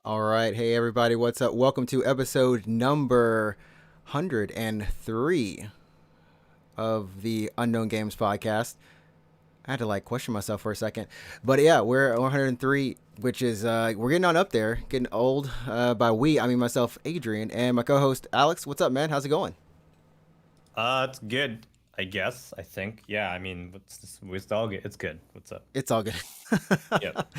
All right. Hey, everybody. What's up? Welcome to episode number 103 of the Unknown Games podcast. I had to question myself for a second. But yeah, we're at 103, which is, we're getting on up there, getting old. By we, I mean myself, Adrian, and my co host, Alex. What's up, man? How's it going? It's good, I guess. I think. Yeah, I mean, it's all good. It's good. What's up? It's all good. Yep.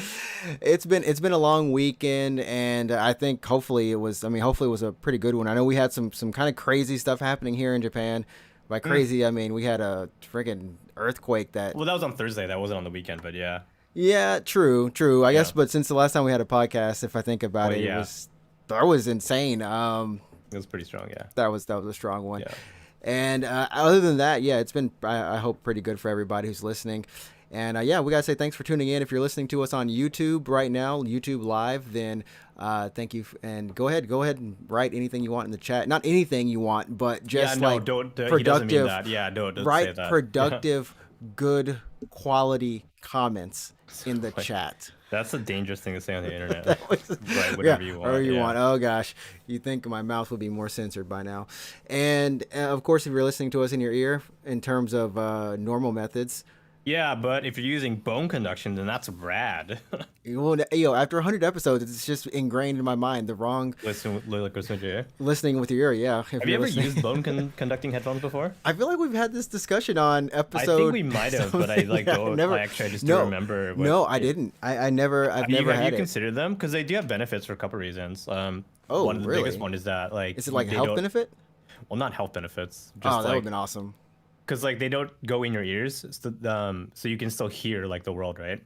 It's been a long weekend, and I think hopefully it was a pretty good one. I know we had some kind of crazy stuff happening here in Japan. By crazy, I mean we had a friggin' earthquake that. Well, that was on Thursday. That wasn't on the weekend, but yeah. Yeah, true. I guess, Yeah. but since the last time we had a podcast, if I think about Well, it, yeah. that was insane. It was pretty strong. Yeah. That was a strong one. Yeah. And other than that, yeah, it's been, I hope, pretty good for everybody who's listening. And yeah, we got to say thanks for tuning in. If you're listening to us on YouTube right now, YouTube Live, then thank you. And go ahead and write anything you want in the chat. Not anything you want, but just Yeah. No, like don't. He doesn't mean productive, that. Yeah. Don't say write that. productive, good quality comments in the chat. That's a dangerous thing to say on the internet. Write Yeah, whatever you want. whatever you yeah. want. Oh gosh, you think my mouth would be more censored by now. And of course, if you're listening to us in your ear, in terms of normal methods, Yeah, but if you're using bone conduction, then that's rad. after 100 episodes, it's just ingrained in my mind. The wrong listen to you. listening with your ear. Yeah. If Have you you're ever listening. used conducting headphones before? I feel like we've had this discussion on episode. I think we might have, but I something. don't. Never. I just No, don't remember. no, I didn't. I've never Have had you it. considered them? Because they do have benefits for a couple reasons. Oh, One of the really? biggest one is that Is it like a they health don't- benefit? Well, not health benefits. Oh, Just that would have like been awesome. because they don't go in your ears, so you can still hear the world, right?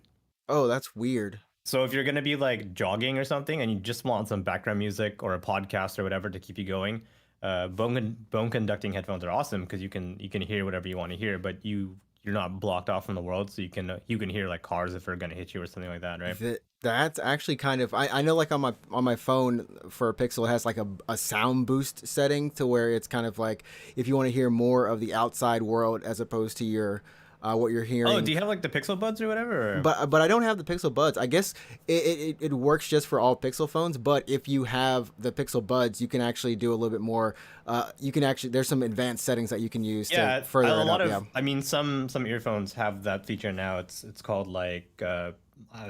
Oh, that's weird. So if you're gonna be jogging or something, and you just want some background music or a podcast or whatever to keep you going, bone conducting headphones are awesome because you can hear whatever you want to hear, but you're not blocked off from the world, so you can hear cars if they're gonna hit you or something like that, right? That's actually kind of I know on my phone for a Pixel it has a sound boost setting to where it's kind of like if you want to hear more of the outside world as opposed to your what you're hearing. Oh, do you have the Pixel Buds or whatever? Or? But I don't have the Pixel Buds. I guess it works just for all Pixel phones. But if you have the Pixel Buds, you can actually do a little bit more. You can actually there's some advanced settings that you can use Yeah, to further a it lot up. of. Yeah. I mean, some earphones have that feature now. It's called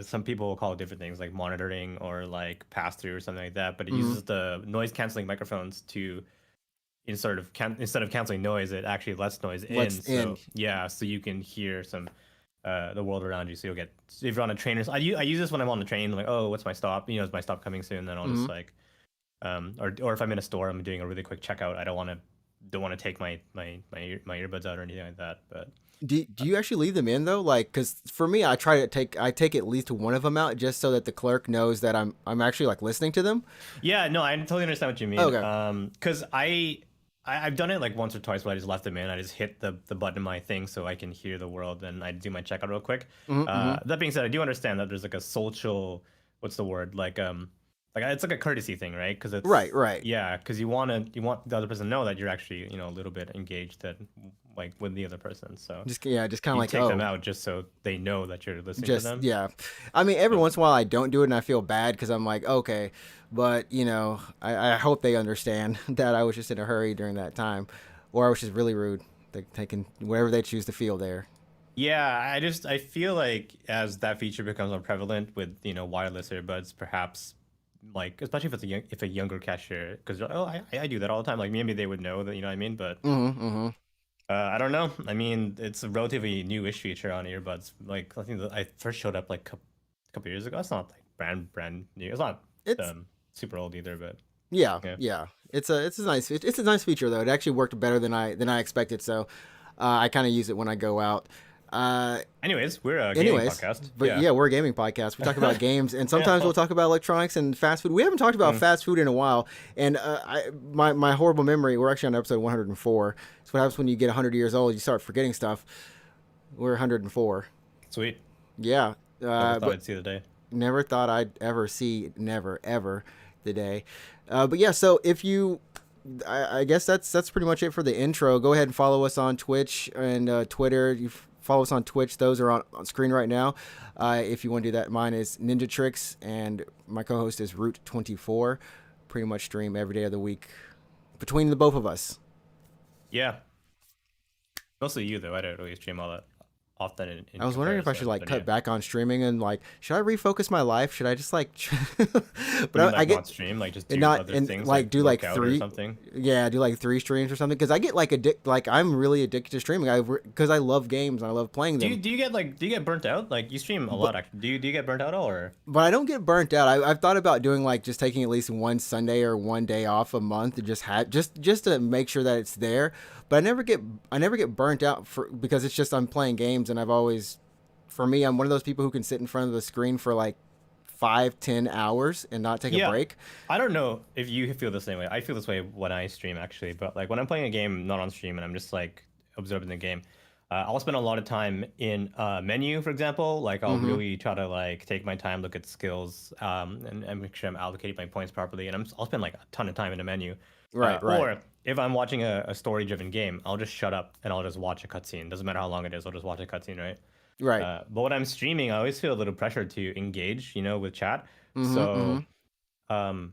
some people will call it different things like monitoring or pass through or something like that. But it uses the noise canceling microphones to instead of canceling noise, it actually lets noise in. So yeah, so you can hear some the world around you. So you'll get if you're on a train or I use this when I'm on the train. Like, oh, what's my stop? Is my stop coming soon? Then I'll just or if I'm in a store, I'm doing a really quick checkout. I don't want to take my earbuds out or anything like that. But Do you actually leave them in though? Because for me, I take at least one of them out just so that the clerk knows that I'm actually listening to them. yeah, no, I totally understand what you mean. Okay. Because I've done it once or twice where I just left them in. I just hit the button in my thing so I can hear the world, and I do my checkout real quick. That being said, I do understand that there's a social, what's the word, it's a courtesy thing, right? Because it's Right. Yeah, because you want the other person to know that you're actually a little bit engaged with the other person. So Just kind of you take them out just so they know that you're listening to them. yeah. I mean, every once in a while I don't do it and I feel bad because I'm like, okay, but I hope they understand that I was just in a hurry during that time, or I was just really rude. They can whatever they choose to feel there. Yeah, I feel like as that feature becomes more prevalent with wireless earbuds, perhaps especially if a younger cashier, because I do that all the time. Maybe they would know that, you know what I mean? But I don't know. I mean, it's a relatively newish feature on earbuds. I think that I first showed up a couple years ago. It's not brand new. It's not super old either, but Yeah. It's a nice feature though. It actually worked better than I expected. So I kind of use it when I go out. Anyways, we're a gaming podcast. But yeah, we're a gaming podcast. We talk about games, and sometimes we'll talk about electronics and fast food. We haven't talked about fast food in a while, and my horrible memory. We're actually on episode 104. So what happens when you get 100 years old? You start forgetting stuff. We're 104. Sweet. Yeah. Never thought I'd see the day. Never thought I'd ever see ever the day. But yeah, so if you. I guess that's pretty much it for the intro. Go ahead and follow us on Twitch and Twitter. You follow us on Twitch. Those are on screen right now. If you want to do that, mine is Ninja Tricks, and my co-host is Root24. Pretty much stream every day of the week between the both of us. Yeah. Mostly you though. I don't really stream all that often in I was wondering if I should comparison. like But cut yeah. back on streaming and like should I refocus my life? Should I just like You mean but I like not get stream, like just and do not other and things like like do work like out or three something? yeah, do like three streams or something because I get like like I'm really addicted to streaming. I because I love games and I love playing them. Do you get burnt out? Like you stream a But lot actually. Do you get burnt out at all or? but I don't get burnt out. I've thought about doing like just taking at least one Sunday or one day off a month to just have just to make sure that it's there. But I never get burnt out for because it's just I'm playing games and I've always for me I'm one of those people who can sit in front of the screen for like 5-10 hours and not take a Yeah. break. I don't know if you feel the same way. I feel this way when I stream actually, but like when I'm playing a game not on stream and I'm just like observing the game, I'll spend a lot of time in menu, for example. Like I'll Mm-hmm. really try to like take my time, look at skills, and make sure I'm allocating my points properly. And I'll spend like a ton of time in the menu. Right, right, Or if I'm watching a story-driven game, I'll just shut up and I'll just watch a cutscene. Doesn't matter how long it is, I'll just watch a cutscene, right? right. But when I'm streaming, I always feel a little pressure to engage, with chat. Mm-hmm. Mm-hmm. So um,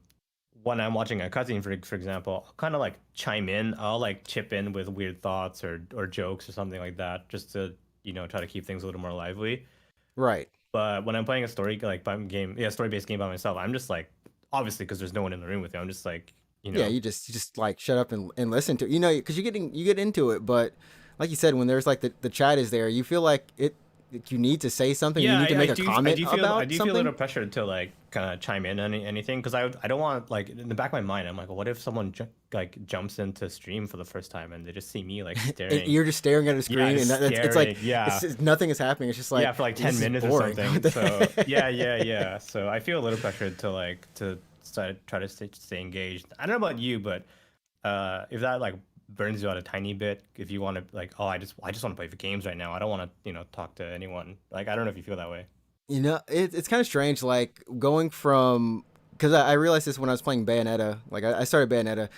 when I'm watching a cutscene, for example, I'll kind of like chime in. I'll like chip in with weird thoughts or jokes or something like that, just to try to keep things a little more lively. Right. But when I'm playing a story-based game by myself, I'm just like, obviously because there's no one in the room with you, I'm just like, Yeah, you just like shut up and listen to it. Because you get into it, but like you said, when there's like the chat is there, you feel like you need to say something. You Yeah, need to make a I comment do feel about a something. little pressure to like kind of chime in on anything because I don't want like in the back of my mind I'm like, what if someone like jumps into stream for the first time and they just see me like And staring. you're just staring at a Yeah, screen, and just it's like staring. Yeah. nothing is happening. It's just like Yeah, for like this 10 is minutes or boring. something. So yeah. So I feel a little pressured to like to try to stay engaged. I don't know about you, but if that like burns you out a tiny bit, if you want to like, oh, I just want to play the games right now. I don't want to talk to anyone. Like I don't know if you feel that way. It's kind of strange, like going from because I realized this when I was playing Bayonetta. Like I started Bayonetta,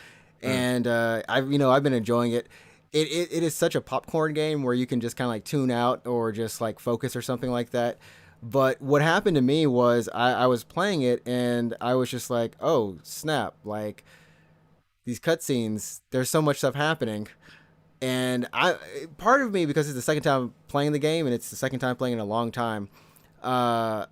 Mm. and I've been enjoying it. It is such a popcorn game where you can just kind of like tune out or just like focus or something like that. But what happened to me was I was playing it and I was just like, oh snap! Like these cutscenes, there's so much stuff happening, and I part of me because it's the second time playing the game and it's the second time playing in a long time. Uh,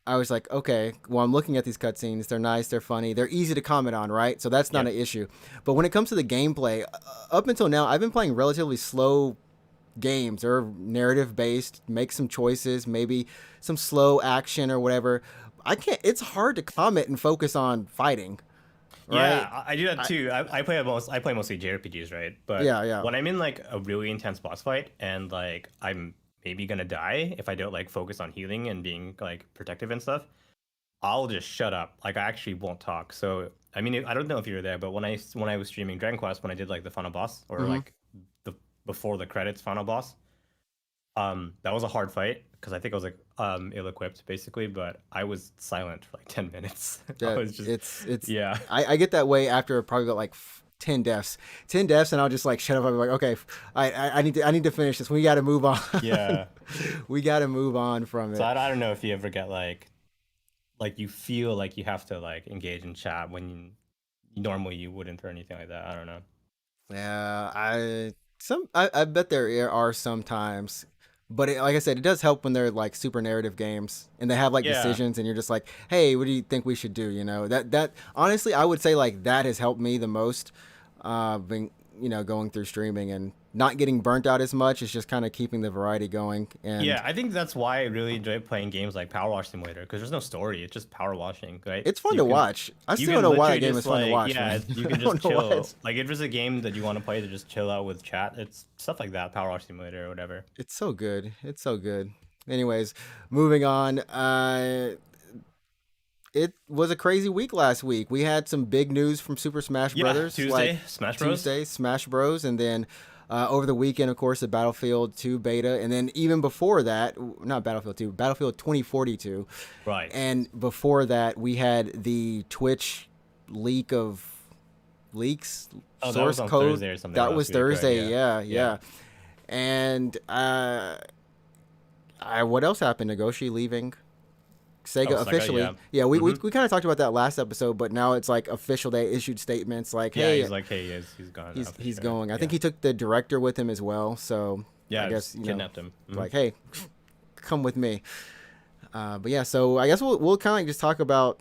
I was like, okay, well, I'm looking at these cutscenes. They're nice, they're funny, they're easy to comment on, right? So that's not Yep. an issue. But when it comes to the gameplay, up until now, I've been playing relatively slow games. They're narrative based, make some choices, maybe some slow action or whatever. I can't. It's hard to comment and focus on fighting, right? Yeah, I do that I, too. I play mostly JRPGs, right? But yeah, yeah. when I'm in like a really intense boss fight and like I'm maybe gonna die if I don't like focus on healing and being like protective and stuff, I'll just shut up. Like I actually won't talk. So I mean, I don't know if you were there, but when I was streaming Dragon Quest, when I did like the final boss or Hmm. like the before the credits final boss, that was a hard fight because I think I was like ill-equipped basically, but I was silent for like 10 minutes. I Yeah, was just it's. yeah. I get that way after probably about like 10 deaths, and I'll just like shut up. I'm like, okay, I need to finish this. We got to move on. Yeah. We got to move on from So it. I don't know if you ever get like you feel like you have to like engage in chat when normally you wouldn't or anything like that. I don't know. Yeah, I bet there are some times, but like I said, it does help when they're like super narrative games and they have like Yeah. decisions, and you're just like, hey, what do you think we should do? That honestly, I would say like that has helped me the most. Being going through streaming and not getting burnt out as much. It's just kind of keeping the variety going. And Yeah, I think that's why I really enjoy playing games like Power Wash Simulator because there's no story. It's just power washing, right? it's fun You to can watch. I you still can don't know why that literally game is just fun to like watch, yeah, man. you I can don't just know why chill. Like if there's a game that you want to play to just chill out with chat, it's stuff like that, Power Wash Simulator or whatever. it's so good. It's so good. Anyways, moving on. It was a crazy week last week. We had some big news from Super Smash Yeah, Brothers, like Tuesday, Smash Bros. Tuesday, Smash Bros, and then over the weekend, of course, the Battlefield 2 beta, and then even before that, not Battlefield 2, Battlefield 2042, Right. and before that, we had the Twitch leak of leaks, Oh, that was source on code. Thursday or something That last was week, right? Thursday, Yeah. yeah, Yeah. yeah, and What else happened? Nagoshi leaving Oh, Sega Sega, officially. yeah. Yeah, we Mm-hmm. kind of talked about that last episode, but now it's like official. They issued statements like, Yeah, "Hey, he's like, hey, he's gone now for he's sure. going." I think Yeah. he took the director with him as well. So I Yeah, guess just kidnapped him. Hmm. like, hey, come with me. But yeah, so I guess we'll kind of just talk about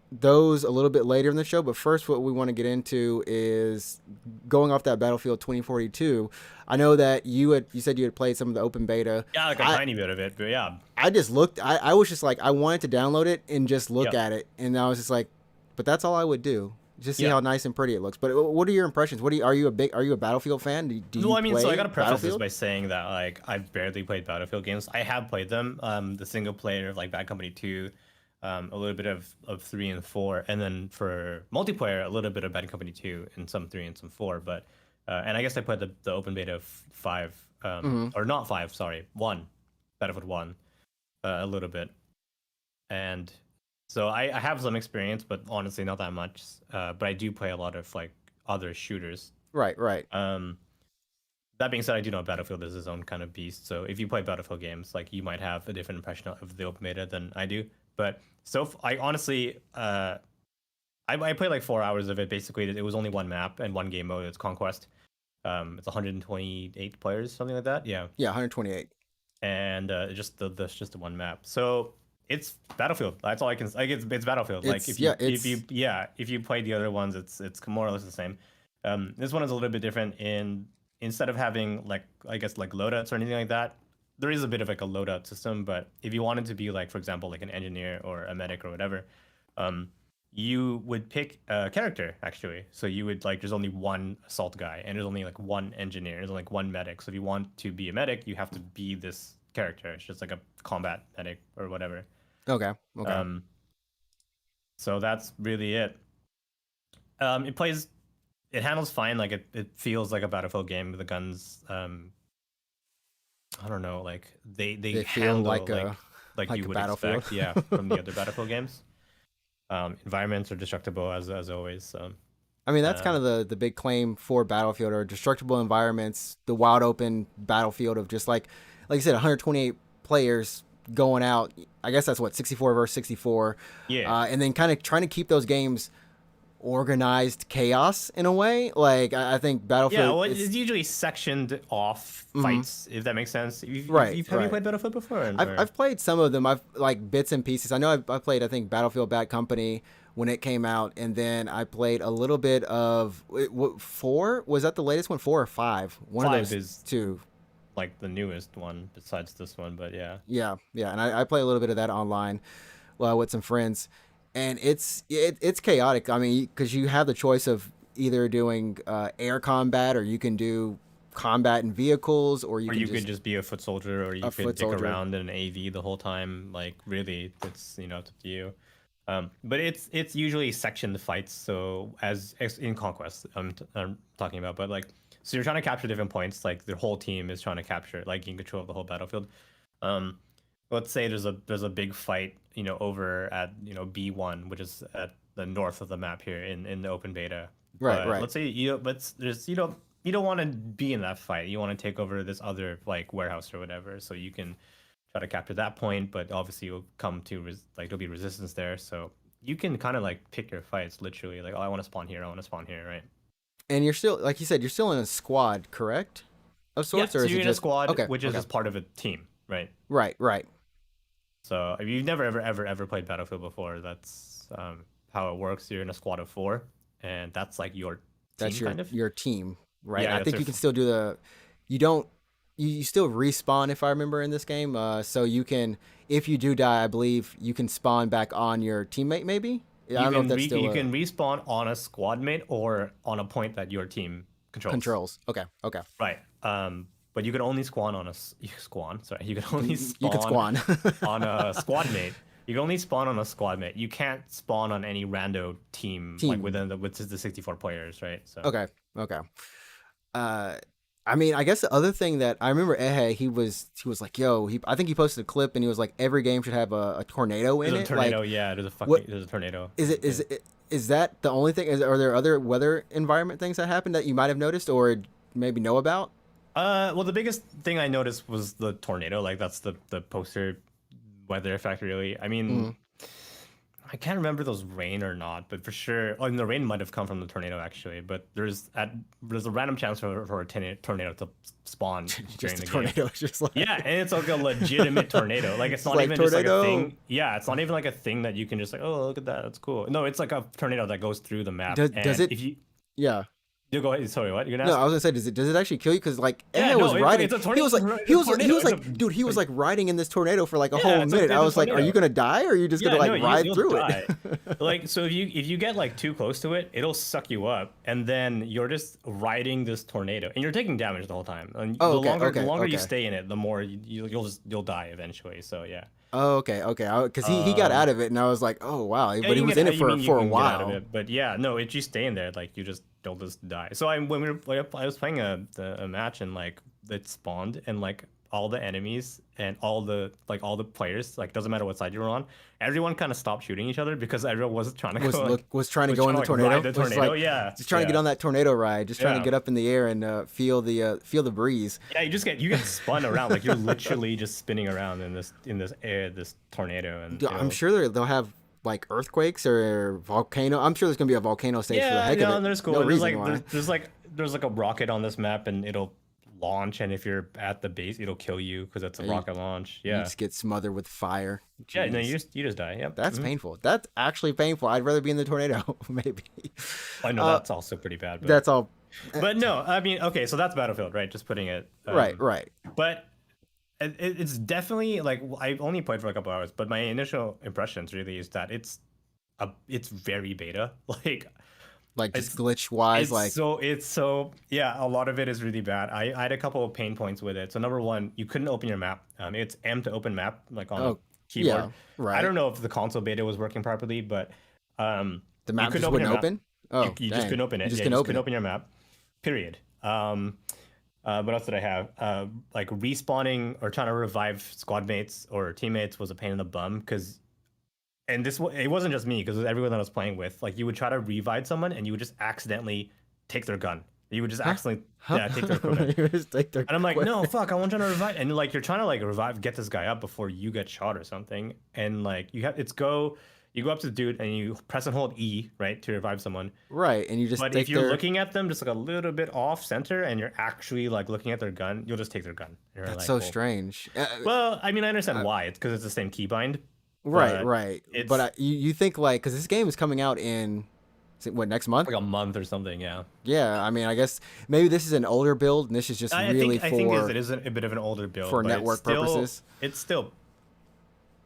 those a little bit later in the show. But first, what we want to get into is going off that Battlefield 2042. I know that you said you had played some of the open beta. Yeah, like a I tiny bit of it, but yeah. I just looked. I was just like I wanted to download it and just look Yep. at it, and I was just like, but that's all I would do. Just see Yeah. how nice and pretty it looks. But what are your impressions? What do you, are you a Battlefield fan? Do Well, you I mean, so I play gotta preface this Battlefield? by saying that like I've barely played Battlefield games. I have played them, the single player like Bad Company 2, a little bit of 3 and 4, and then for multiplayer a little bit of Bad Company 2 and some 3 and some 4. But and I guess I played the open beta of 5, Mm-hmm. or not 5, sorry, 1, Battlefield 1, a little bit, and so I have some experience, but honestly not that much. But I do play a lot of like other shooters. Right, right. Um, that being said, I do know Battlefield is his own kind of beast. So if you play Battlefield games, like you might have a different impression of the open beta than I do. But I honestly, I played like 4 hours of it. Basically, it was only one map and one game mode. It's Conquest. It's 128 players, something like that. Yeah, Yeah, 128. and just the one map. So it's Battlefield. That's all I can. Like it's Battlefield. Like It's yeah, if you play the other ones, it's more or less the same. This one is a little bit different in instead of having like I guess like loadouts or anything like that. There is a bit of like a loadout system, but if you wanted to be like for example like an engineer or a medic or whatever, um, you would pick a character actually. So you would like there's only one assault guy and there's only like one engineer, there's only like one medic. So if you want to be a medic, you have to be this character. It's just like a combat medic or whatever. okay, okay. Um, so that's really it. It plays, it handles fine. Like it feels like a Battlefield game with the guns. I don't know, like they They feel handle like like like you a would Battlefield. expect, yeah, from the other Battlefield games. Environments are destructible as always. So I mean, that's kind um, of the big claim for Battlefield or destructible environments, the wide open battlefield of just like you said, 128 players going out. I guess that's what 64 versus 64, yeah, and then kind of trying to keep those games organized chaos in a way. Like I think yeah. Battlefield Well, is it's usually sectioned off mhm. fights, if that makes sense. Right, Have you right. played Battlefield before? I've played some of them. I've like bits and pieces. I know I played I think Battlefield Bad Company when it came out, and then I played a little bit of what, 4. Was that the latest one? 4 or 5? One of 5 those is two. like the newest one besides this one, but yeah. Yeah, yeah, and I play a little bit of that online with some friends, and it's chaotic. I mean, because you have the choice of either doing air combat or you can do combat in vehicles, or you Or can you could just just be a foot soldier, or you a could foot dick soldier. around in an AV the whole time. Like really, it's it's up to you. But it's usually sectioned fights. So as in Conquest, I'm talking about. But like, so you're trying to capture different points. Like the whole team is trying to capture, like in control of the whole battlefield. Um, let's say there's a big fight, over at B1, which is at the north of the map here in the open beta. Right, But right. let's say but there's you don't want to be in that fight. You want to take over this other like warehouse or whatever, so you can try to capture that point. But obviously, you'll come to like there'll be resistance there, so you can kind of like pick your fights literally. Like, oh, I want to spawn here. I want to spawn here, right? And you're still, like you said, you're still in a squad, correct? Of Yeah. sorts, or So is you're it in a just squad, okay? which is Okay, just part of a team, right? right, right. So if you've never ever played Battlefield before, that's how it works. You're in a squad of 4, and that's like your That's team, kind of. your team, right? And Yeah, I that's think your you can still do you don't, you still respawn if I remember in this game. So you can, if you do die, I believe you can spawn back on your teammate. Maybe I don't know if that's still you can respawn on a squad mate or on a point that your team controls. controls. Okay, okay. Right. But you can only spawn on squan. Sorry, you can only You can spawn spawn. on a squad mate. You can only spawn on a squad mate. You can't spawn on any rando team like Team. with the 64 players, right? So Okay, okay. Uh, I mean, I guess the other thing that I remember, he was like, "Yo," I think he posted a clip and he was like, "Every game should have a tornado in there's a it." tornado. Like, Yeah, what there's a tornado. is it? Is that the only thing? Are there other weather environment things that happen that you might have noticed or maybe know about? Well, the biggest thing I noticed was the tornado. Like that's the poster weather effect, really. I mean, Mm. I can't remember if those rain or not, but for sure, I mean, the rain might have come from the tornado actually. But there's a random chance for a tornado to spawn during Just a the game. tornado. It's just Yeah, like and it's like a legitimate tornado. Like it's it's not like even just like a tornado. thing. Yeah, it's not even like a thing that you can just like, oh, look at that, that's cool. No, it's like a tornado that goes through the map. Does And it? if Yeah. you go ahead, sorry, what you're gonna No, I ask? was gonna say, does it actually kill you? Because like Yeah, Ed was no, riding, it's a he tornado. was like, It's a tornado. It's a dude, he was like riding in this tornado for like a yeah, whole minute. I it's a was like, are you tornado. gonna die, or are you just gonna Yeah, like no, ride you'll through it? die. Like so if you get like too close to it, it'll suck you up, and then you're just riding this tornado, and you're taking damage the whole time. And Oh, the okay, longer you okay. stay in it, the more you'll die eventually. So yeah. Oh, okay, okay. Because he got Um, out of it, and I was like, oh wow, yeah, but he you can was in get it you mean you for a can get out of while. it, but yeah, no, if you stay in there, like you'll just die. So I when we were like, I was playing a match and like it spawned and like all the enemies and all the players, like doesn't matter what side you were on, everyone kind of stopped shooting each other because everyone was trying to go like Was trying to go in the like ride tornado. the Was tornado. like Yeah, just trying to get yeah, on that tornado ride, just trying to yeah. get up in the air and feel the breeze. Yeah, you get spun around like you're literally just spinning around in this air, this tornado, and Dude, I'm sure they'll have like earthquakes or volcano. I'm sure there's gonna be a volcano stage for the yeah, heck of no, it. and there's cool. No And reason why. there's like a rocket on this map, and it'll launch, and if you're at the base, it'll kill you because it's a And rocket launch. you Yeah, just get smothered with fire. yeah, no, Jeez. you just die. Yep. That's painful. That's actually painful. I'd rather be in the tornado, maybe. I know Uh, that's also pretty bad, that's all. but no, I mean, okay, so that's Battlefield, right? Just putting it. Right, right. But it's definitely like I only played for a couple hours, but my initial impressions really is that it's very beta. Like Like just it's glitch wise, like it's so yeah, a lot of it is really bad. I had a couple of pain points with it. So number one, you couldn't open your map. It's M to open map, like on the oh keyboard. yeah, I right. don't know if the console beta was working properly, but The you map couldn't just open your wouldn't map. open. Oh You just dang, couldn't open you it. just Yeah, you can just open couldn't it. open your map. Period. What else did I have? Like respawning or trying to revive squad mates or teammates was a pain in the bum because it wasn't just me because it was everyone that I was playing with. Like you would try to revive someone and you would just accidentally take their gun. You would just Huh? accidentally Huh? take their equipment. You just take their And I'm like, no, equipment. fuck, I want to revive. And like you're trying to like get this guy up before you get shot or something. And like you go up to the dude and you press and hold E, right, to revive someone. Right, and you just But if take you're their. looking at them just like a little bit off center and you're actually like looking at their gun, you'll just take their gun. And you're That's like, so strange. well, I mean, I understand why. It's because it's the same keybind, Right, but right. But it's you think like because this game is coming out in what next month? like a month or something. Yeah, Yeah, I mean, I guess maybe this is an older build, and this is just really I think for it is a bit of an older build, for but network purposes. it's still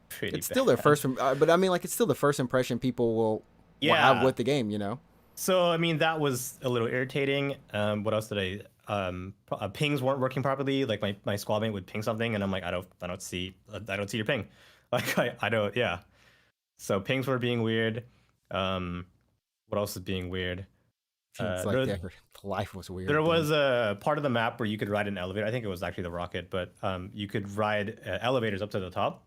pretty It's still their bad. first, but I mean, like it's still the first impression people will have Yeah. with the game, you know? So I mean that was a little irritating. What else did I? Pings weren't working properly. Like my squad mate would ping something, and I'm like, I don't see your ping. Like I don't. Yeah. So pings were being weird. What else is being weird? It's like There, their life was weird. there Then. was a part of the map where you could ride an elevator. I think it was actually the rocket, but you could ride elevators up to the top.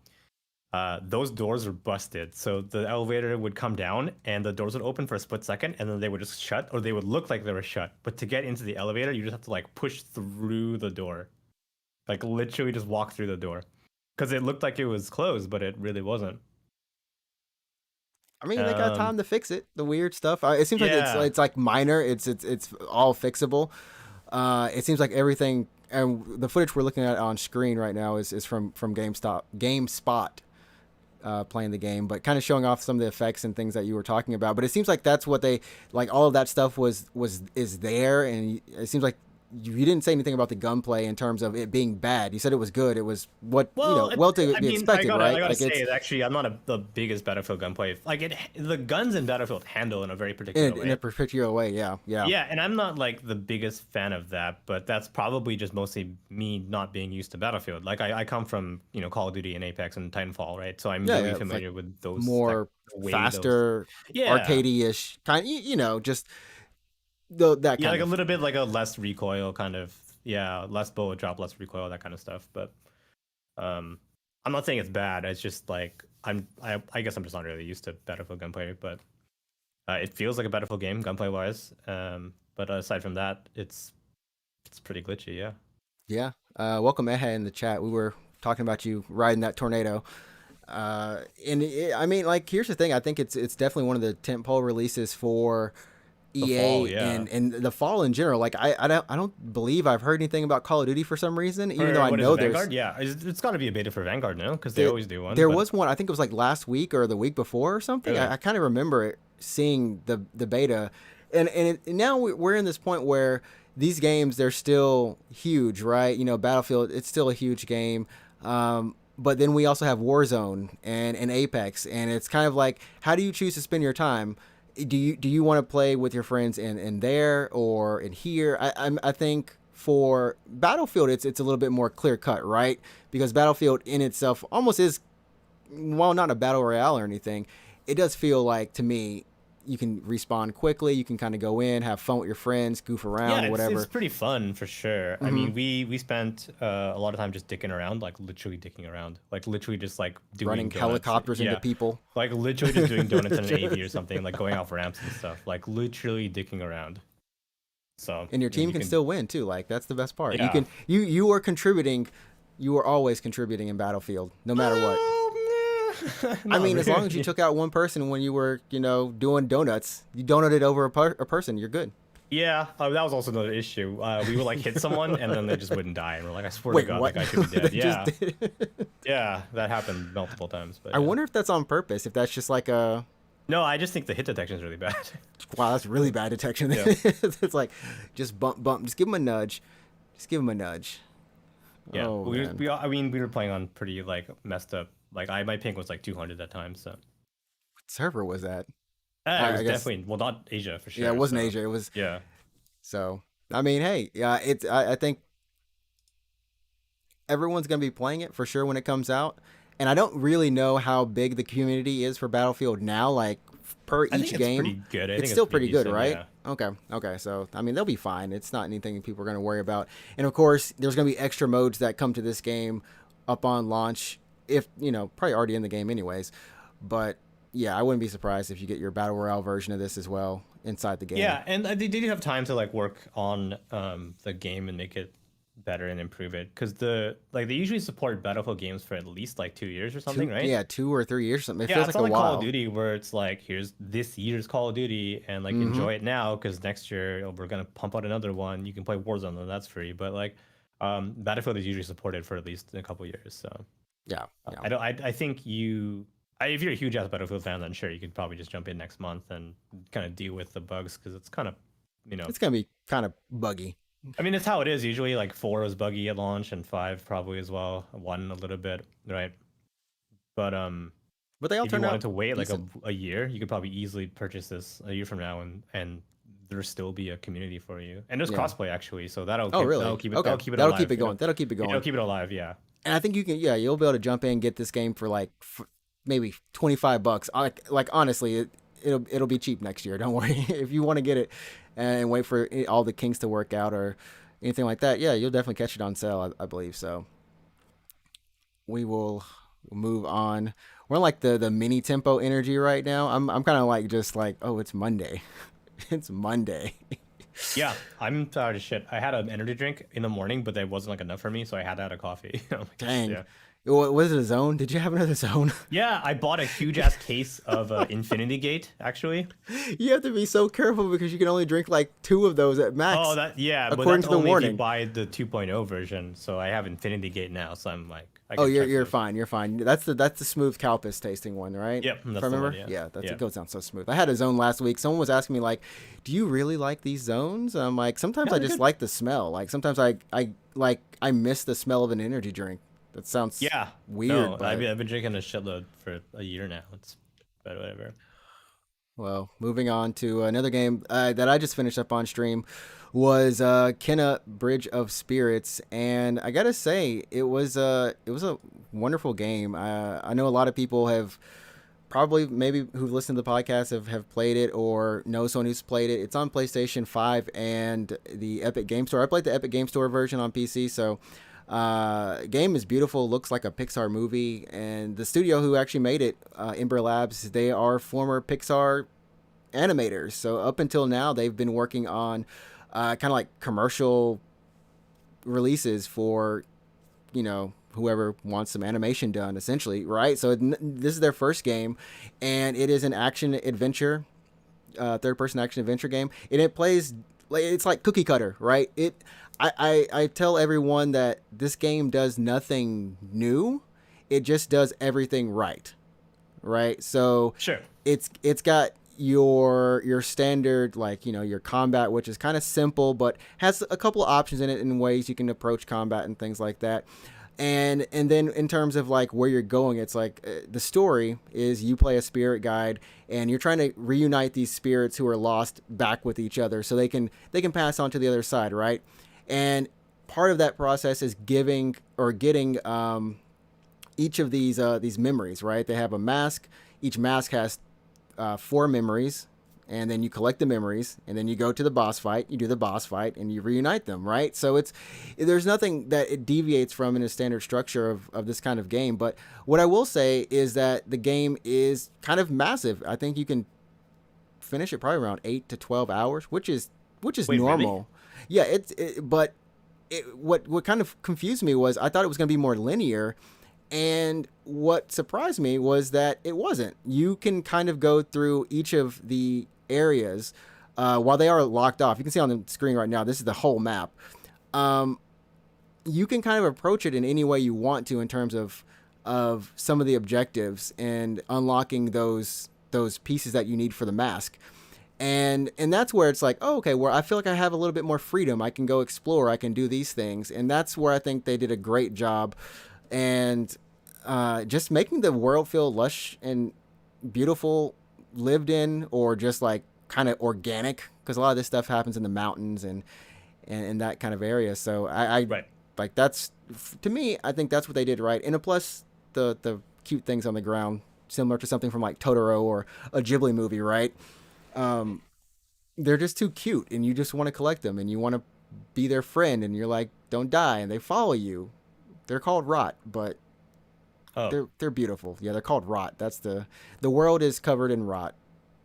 Those doors were busted, so the elevator would come down and the doors would open for a split second, and then they would just shut, or they would look like they were shut. But to get into the elevator, you just have to like push through the door, like literally just walk through the door, because it looked like it was closed, but it really wasn't. I mean, they got Um, time to fix it. The weird stuff. It seems like yeah, it's like minor. It's all fixable. It seems like everything, and the footage we're looking at on screen right now is from GameSpot. Playing the game, but kind of showing off some of the effects and things that you were talking about. But it seems like that's what they like. All of that stuff is there, and it seems like you didn't say anything about the gunplay in terms of it being bad. You said it was good. It was what well, well to I be mean, expected, I right? gotta Like say, it's actually, I'm not the biggest Battlefield gunplay. Like the guns in Battlefield handle in a very particular in a way. particular way. Yeah, yeah. Yeah, and I'm not like the biggest fan of that, but that's probably just mostly me not being used to Battlefield. Like I come from Call of Duty and Apex and Titanfall, right? So I'm Yeah, really yeah. It's like familiar with those like more the way those. faster, Yeah, arcadey-ish kind. Just that yeah, kind like a of. little bit like a less recoil kind of. Yeah, less bullet drop, less recoil, that kind of stuff. But um, I'm not saying it's bad. It's just like I guess I'm just not really used to Battlefield gunplay, but it feels like a Battlefield game gunplay wise. But aside from that, it's pretty glitchy. Yeah. Yeah. Welcome, Ehe, in the chat. We were talking about you riding that tornado. I mean, like, here's the thing. I think it's definitely one of the tentpole releases for The fall, EA yeah. and the fall in general. Like, I don't believe I've heard anything about Call of Duty for some reason, even though For I what is it, know there's Vanguard? Yeah, it's got to be a beta for Vanguard now because they the always do one. there But was one. I think it was like last week or the week before or something. really, I kind of remember seeing the beta, now we're in this point where these games, they're still huge, right? You know, Battlefield, it's still a huge game. But then we also have Warzone and Apex, and it's kind of like, how do you choose to spend your time? Do you want to play with your friends in there or in here? I think for Battlefield, it's a little bit more clear cut, right? Because Battlefield in itself almost is, while not a battle royale or anything, it does feel like, to me, you can respawn quickly. You can kind of go in, have fun with your friends, goof yeah, around or it's whatever. pretty fun for sure. I Hmm. mean, we spent a lot of time just dicking around, like literally dicking around, like literally just like doing Running donuts. helicopters into Yeah, people. like literally just doing donuts in an AV or something, like going off ramps and stuff, like literally dicking around. So And your I mean, team you can can, still win too. Like, that's the best part. You yeah. can you are contributing. You are always contributing in Battlefield, no matter what. I Not mean, as long as you really. took out one person when you were, doing donuts, you donated over a person, you're good. Yeah, that was also another issue. We would like hit someone and then they just wouldn't die, and we're like, I swear to Wait, God, that what? guy should be They dead. just Yeah, did. yeah, that happened multiple times, but I yeah. wonder if that's on purpose. If that's just like a, No, I just think the hit detection is really bad. wow, that's really bad detection. Yeah, It's like, just bump, just give him a nudge, just give him a nudge. yeah. Oh man, I mean, we were playing on pretty like messed up. Like my ping was like 200 at times, so what server was that? it I was guess, definitely well not Asia for yeah, it sure. wasn't So Asia. It was, yeah, so. I mean, hey, yeah, I think everyone's gonna be playing it for sure when it comes out. And I don't really know how big the community is for Battlefield now. Like, per I think each it's game, pretty good. I it's think it's still pretty pretty good, decent. right? Yeah. Okay, okay. So I mean, they'll be fine. It's not anything people are gonna worry about. And of course, there's gonna be extra modes that come to this game up on launch. If probably already in the game anyways. But yeah, I wouldn't be surprised if you get your battle royale version of this as well inside the game. Yeah, and they did have time to like work on the game and make it better and improve it because they usually support Battlefield games for at least like 2 years or something, Two, right? yeah, 2 or 3 years or something. It Yeah, feels it's like not a like Call of while. Duty where it's like here's this year's Call of Duty and like Mm-hmm. enjoy it now because next year we're gonna pump out another one. You can play Warzone and that's free, but like Battlefield is usually supported for at least a couple years. So Yeah, yeah. I don't I think if you're a huge ass Battlefield fan, then sure you could probably just jump in next month and kind of deal with the bugs because it's kind of you know It's gonna be kind of buggy. I mean, it's how it is usually. Like four was buggy at launch, and five probably as well. One a little bit, right? But But they all if you turned wanted out to wait like decent. a year, you could probably easily purchase this a year from now, and there still be a community for you. And there's Yeah. crossplay actually, so Oh, that'll really? keep it Okay. that'll keep it That'll keep alive. it going. That'll keep it It'll going. keep it alive. Yeah. And I think you can. Yeah, you'll be able to jump in and get this game for like maybe $25. Like honestly, it'll be cheap next year. Don't worry. If you want to get it and wait for all the kinks to work out or anything like that, yeah, you'll definitely catch it on sale. I believe so. We will move on. We're in like the mini tempo energy right now. I'm kind of like, just like, oh, it's Monday. It's Monday. Yeah, I'm tired of shit. I had an energy drink in the morning, but that wasn't like enough for me, so I had to add a coffee. I'm like, Dang. yeah. Was it a zone? Did you have another zone? Yeah, I bought a huge ass case of Infinity Gate actually. You have to be so careful because you can only drink like two of those at Oh, max, that yeah, but according that's to the only if you warning. buy the 2.0 version. So I have Infinity Gate now, so I'm like, I Oh, can you're check you're those. fine. You're fine. That's the smooth Calpis tasting one, right? Yep, If that's I the one. remember. Yeah, Yeah, yeah, it goes down so smooth. I had a zone last week. Someone was asking me like, "Do you really like these zones?" I'm like, sometimes yeah. I They're just good. like the smell. Like sometimes I miss the smell of an energy drink. That sounds Yeah, weird, no, but I've been drinking a shitload for a year now. It's but whatever. well, moving on to another game that I just finished up on stream was Kenna Bridge of Spirits, and I gotta say it was a wonderful game. I know a lot of people have probably maybe who've listened to the podcast have played it or know someone who's played it. It's on PlayStation 5 and the Epic Game Store. I played the Epic Game Store version on PC, so game is beautiful, looks like a Pixar movie, and the studio who actually made it, Ember Labs, they are former Pixar animators. So up until now, they've been working on kind of like commercial releases for, whoever wants some animation done, essentially, right? So this is their first game, and it is an action adventure, third person action adventure game, and it plays like it's like cookie cutter, right? I tell everyone that this game does nothing new, it just does everything right, right? So Sure. it's got your standard, like, your combat, which is kind of simple but has a couple of options in it in ways you can approach combat and things like that. And then in terms of like where you're going, it's like the story is you play a spirit guide and you're trying to reunite these spirits who are lost back with each other so they can pass on to the other side, right? And part of that process is giving or getting each of these memories, right? They have a mask. Each mask has four memories, and then you collect the memories, and then you go to the boss fight. You do the boss fight, and you reunite them, right? So there's nothing that it deviates from in a standard structure of this kind of game. But what I will say is that the game is kind of massive. I think you can finish it probably around 8 to 12 hours, which is Wait, really? normal. Yeah, but what kind of confused me was I thought it was going to be more linear, and what surprised me was that it wasn't. You can kind of go through each of the areas while they are locked off. You can see on the screen right now, this is the whole map. You can kind of approach it in any way you want to in terms of some of the objectives and unlocking those pieces that you need for the mask. And that's where it's like, oh, okay, where I feel like I have a little bit more freedom. I can go explore. I can do these things. And that's where I think they did a great job. And just making the world feel lush and beautiful, lived in, or just like kind of organic, because a lot of this stuff happens in the mountains and that kind of area. So I Right. like that's, to me, I think that's what they did right. And plus the cute things on the ground, similar to something from like Totoro or a Ghibli movie, right? Um, they're just too cute, and you just want to collect them, and you want to be their friend, and you're like, don't die, and they follow you. They're called rot, but Oh, they're beautiful. Yeah, they're called rot. That's the world is covered in rot.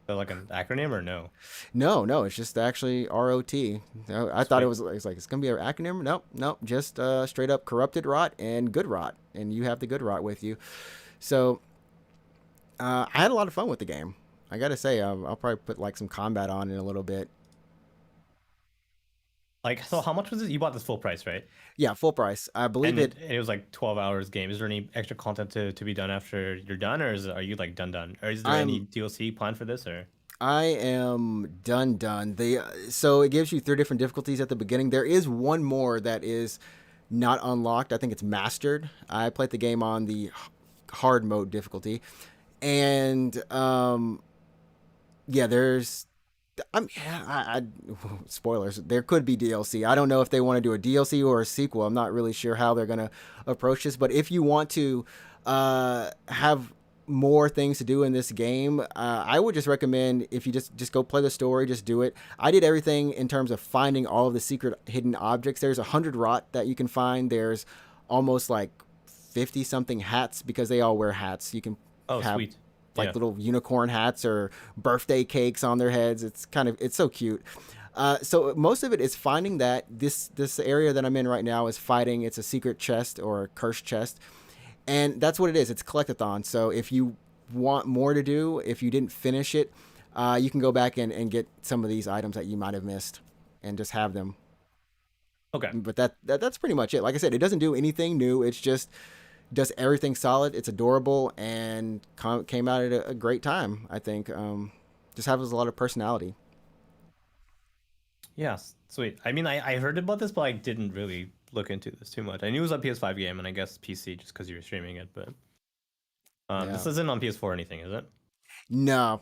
so like an acronym or no? No, it's just actually ROT. I thought Sweet. it's like it's gonna be an acronym. Nope, just straight up corrupted rot and good rot, and you have the good rot with you. So I had a lot of fun with the game. I gotta say, I'll probably put like some combat on in a little bit. Like, so how much was it? You bought this full price, right? Yeah, full price. I believe And it. it was like 12 hours game. Is there any extra content to be done after you're done, or are you like done? Or is there any I'm DLC planned for this, or? I am done. So it gives you three different difficulties at the beginning. There is one more that is not unlocked. I think it's mastered. I played the game on the hard mode difficulty, and yeah, there's. Yeah, spoilers. There could be DLC. I don't know if they want to do a DLC or a sequel. I'm not really sure how they're gonna approach this. But if you want to have more things to do in this game, I would just recommend if you just go play the story, just do it. I did everything in terms of finding all of the secret hidden objects. There's 100 rot that you can find. There's almost like 50 something hats because they all wear hats. You can Oh, have sweet. like Yeah. little unicorn hats or birthday cakes on their heads. It's so cute. So most of it is finding that this area that I'm in right now is fighting. It's a secret chest or a cursed chest, and that's what it is. It's collectathon. So if you want more to do, if you didn't finish it, you can go back and get some of these items that you might have missed, and just have them. Okay. But that's pretty much it. Like I said, it doesn't do anything new. It's just does everything solid. It's adorable and came out at a great time. I think just has a lot of personality. Yeah. Sweet. I mean, I heard about this, but I didn't really look into this too much. I knew it was a PS5 game, and I guess PC just because you were streaming it. But Yeah. this isn't on PS4 or anything, is it? No.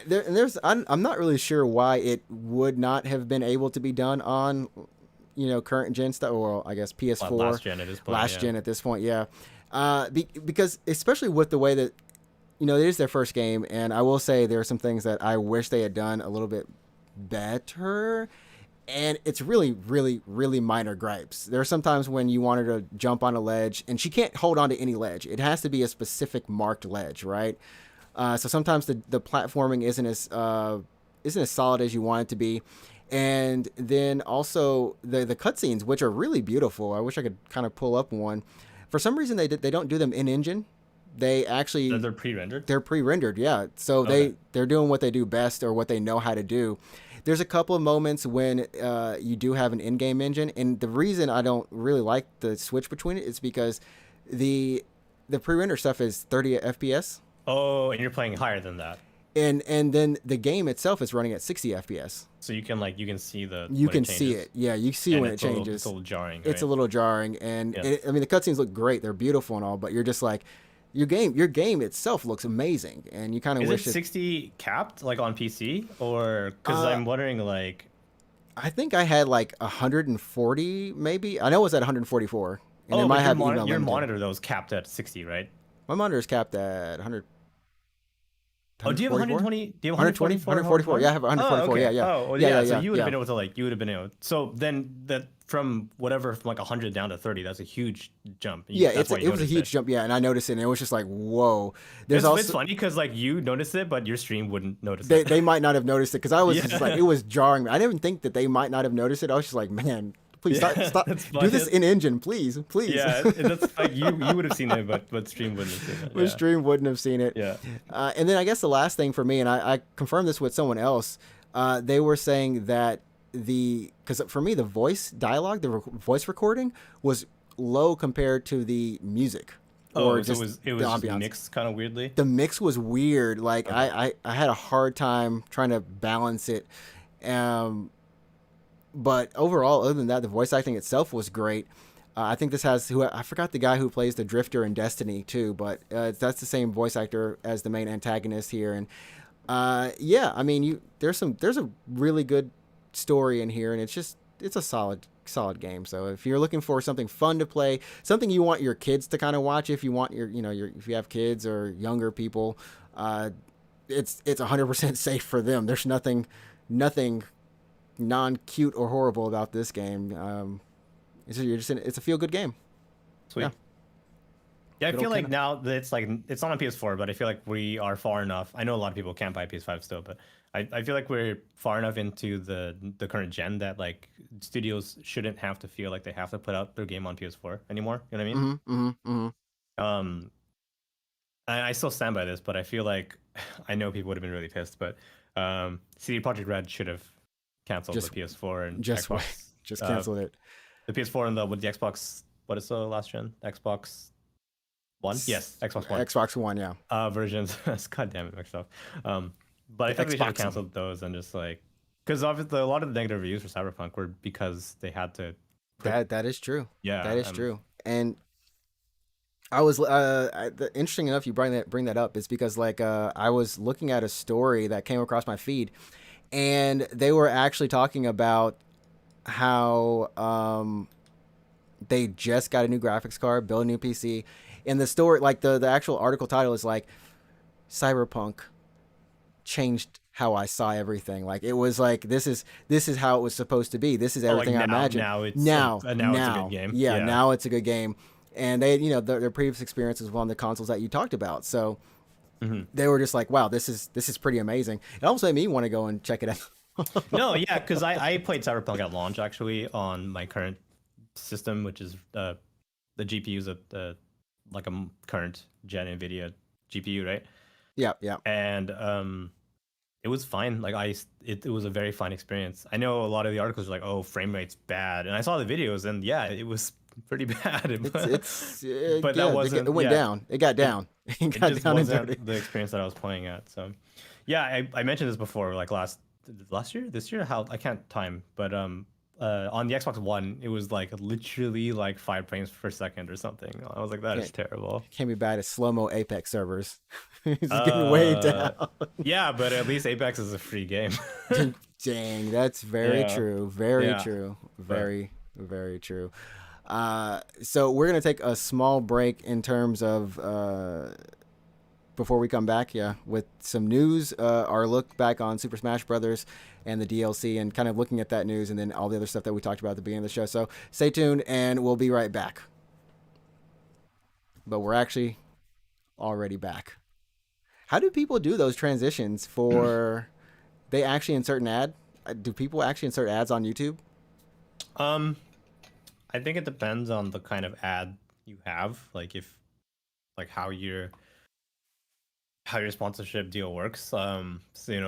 There's I'm not really sure why it would not have been able to be done on current gen stuff, or I guess PS4 Last gen at this point. last Yeah. gen at this point. Yeah, because especially with the way that it is their first game, and I will say there are some things that I wish they had done a little bit better. And it's really, really, really minor gripes. There are some times when you want her to jump on a ledge, and she can't hold on to any ledge. It has to be a specific marked ledge, right? So sometimes the platforming isn't as solid as you want it to be, And then also the cutscenes, which are really beautiful. I wish I could kind of pull up one. For some reason, they don't do them in engine. They actually They're pre-rendered. they're pre-rendered, yeah. So Okay. they're doing what they do best, or what they know how to do. There's a couple of moments when you do have an in-game engine, and the reason I don't really like the switch between it is because the the pre-render stuff is 30 FPS, Oh, and you're playing higher than that, and then the game itself is running at 60 FPS. so you can see the You when it can see changes, it, yeah. You see and when it it's a changes. little jarring, It's a right? little jarring, and Yeah. I mean the cutscenes look great. They're beautiful and all, but you're just like, your game itself looks amazing, and you kind of Is it wish it. 60 capped like on PC, or because Uh, I'm wondering like, I think I had like 140, maybe. I know it was at 144, and it oh, might but have even your limited. monitor though is capped at 60, right? My monitor is capped at 100, Oh, do you have 144, 120? Do you have 120, 144 144. Yeah, I have Oh, 144. Yeah, okay. yeah, Oh, well, yeah, yeah, yeah. So yeah, you would have yeah. been able to like you would have been able. So then that from whatever from like 100 down to 30, that's a huge jump. Yeah, That's why you it was a noticed it. huge jump. Yeah, and I noticed it, and it was just like, whoa. There's It's also funny because like you noticed it, but your stream wouldn't notice they it. they might not have noticed it because I was just like, Yeah, it was jarring me. I didn't even think that they might not have noticed it. I was just like, man, please yeah. stop, That's do funny. this in engine, please, please. Yeah, that's like you would have seen it, but stream wouldn't have seen it. The Yeah, stream wouldn't have seen it. yeah. And then I guess the last thing for me, and I confirmed this with someone else, they were saying that because for me the voice dialogue, voice recording was low compared to the music, or Oh, so just it the was just ambiance. mixed kind of weirdly. The mix was weird. Like Okay. I had a hard time trying to balance it. Um, but overall, other than that, the voice acting itself was great. I think this has who I forgot the guy who plays the Drifter in Destiny too, but that's the same voice actor as the main antagonist here. And yeah, I mean, there's a really good story in here, and it's a solid game. So if you're looking for something fun to play, something you want your kids to kind of watch, if you want your if you have kids or younger people, uh, it's 100% safe for them. There's nothing non cute or horrible about this game. It's a feel good game. Yeah, Sweet. Yeah, I good old feel like Kenna. now that it's like it's not on PS4, but I feel like we are far enough. I know a lot of people can't buy PS5 still, but I feel like we're far enough into the current gen that like studios shouldn't have to feel like they have to put out their game on PS4 anymore. You know what I mean? Mm-hmm, mm-hmm, mm-hmm. Um, I still stand by this, but I feel like I know people would have been really pissed, but CD Projekt Red should have canceled the Just PS4 and just wait, Xbox. just Uh, canceled it. the PS4 and the with the Xbox. What is the last gen? Xbox One? Yes, Xbox One Xbox One, yeah. versions. God damn it, mixed up. But I The think they should have Xbox. canceled those and just like because obviously a lot of the negative reviews for Cyberpunk were because they had to put That is true. yeah That is true. And I was interesting enough you bring that up is because like I was looking at a story that came across my feed, and they were actually talking about how they just got a new graphics card, built a new PC. And the story, like the actual article title is like Cyberpunk changed how I saw everything. Like it was like this is how it was supposed to be. This is oh like everything I imagined. now it's now it's a Now, good game. yeah, Yeah. now it's a good game. And they, their previous experience was one of the consoles that you talked about. So Mhm. they were just like, wow, this is pretty amazing. It almost made me want to go and check it out. No, yeah, because I played Cyberpunk at launch actually on my current system, which is the GPU's at the like current gen NVIDIA GPU, right? Yeah, yeah. And it was fine. Like it was a very fine experience. I know a lot of the articles are like, oh, frame rate's bad, and I saw the videos, and yeah, it was pretty bad. But Yeah, that wasn't. it went Yeah, down. It got it down. It it got just down and dirty. wasn't the experience that I was playing at. So, yeah, I mentioned this before, like last year, this year, how I can't time, but on the Xbox One, it was like literally like 5 frames per second or something. I was like, that is Can't terrible. can't be bad at slow mo Apex servers. It's getting way Uh, down. yeah, but at least Apex is a free game. Dang, that's very Yeah, true. Very yeah, true. but Very true. So we're gonna take a small break in terms of before we come back, yeah, with some news, our look back on Super Smash Brothers and the DLC, and kind of looking at that news, and then all the other stuff that we talked about at the beginning of the show. So stay tuned, and we'll be right back. But we're actually already back. How do people do those transitions for? They actually insert an ad. do people actually insert ads on YouTube? Um, I think it depends on the kind of ad you have, like if like how your sponsorship deal works. So we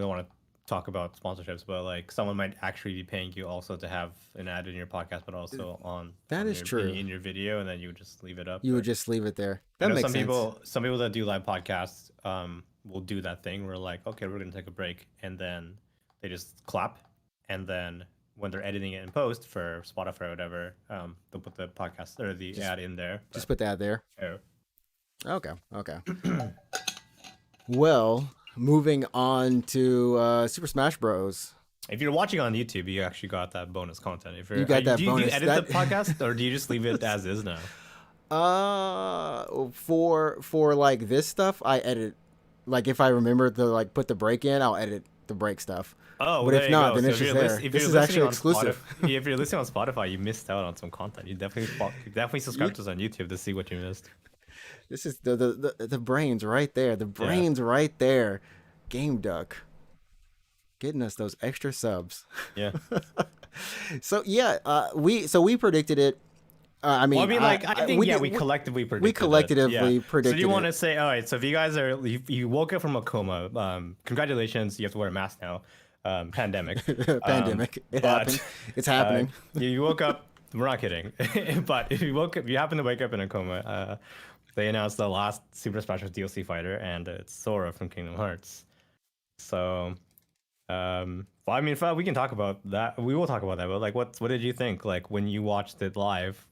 don't want to talk about sponsorships, but like someone might actually be paying you also to have an ad in your podcast, but also That on is your true. in your video, and then you would just leave it up. You Or would just leave it there. I That know makes sense. some people that do live podcasts will do that thing where like, okay, we're gonna take a break, and then they just clap, and then when they're editing it in post for Spotify or whatever, they'll put the podcast or the ad in there. Just put that there. Oh. Okay. Okay. Well, moving on to Super Smash Bros. If you're watching on YouTube, you actually got that bonus content. If you're, You got that do you bonus. edit the podcast, or do you just leave it as is now? For like this stuff, I edit. Like if I remember to like put the break in, I'll edit the break stuff. Oh, but there if you not, go. then So it's if just you're there. if This you're is listening actually on exclusive. If you're listening on Spotify, you missed out on some content. You definitely subscribe to us on YouTube to see what you missed. This is the brains right there. The brains right there. Game Duck. Getting us those extra subs. Yeah. So yeah, we predicted it. I mean, I think we collectively predicted. We collectively it. predicted. So do you want it. to say, all right? So if you guys you woke up from a coma, congratulations, you have to wear a mask now. Pandemic. Pandemic. It happened. It's happening. You woke up. We're not kidding. But if you happen to wake up in a coma, they announced the last Super Smash Bros. DLC fighter, and it's Sora from Kingdom Hearts. So, well, I mean, we can talk about that. We will talk about that. But like, what did you think? Like when you watched it live,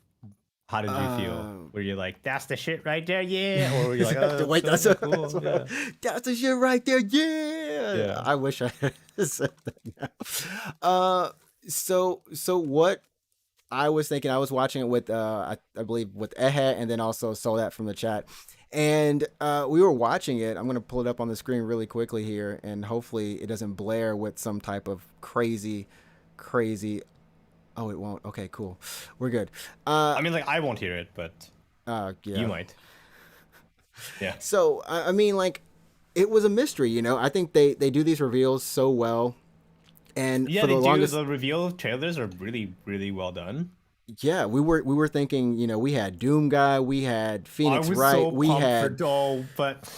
how did you feel? Were you like, "That's the shit right there, yeah," or were you like, "Oh, wait, that's so cool, that's, yeah. that's the shit right there, yeah." I wish I had said that now. So what I was thinking, I was watching it with I believe with Ehe, and then also saw that from the chat. And we were watching it. I'm going to pull it up on the screen really quickly here, and hopefully it doesn't blare with some type of crazy. Oh, it won't. Okay, cool. We're good. I mean, like I won't hear it, but yeah. you might. Yeah. So I mean, like, it was a mystery, you know. I think they do these reveals so well, and yeah, for the longest, the reveal trailers are really, really well done. Yeah, we were thinking, you know, we had Doom Guy, we had Phoenix Wright, so we had but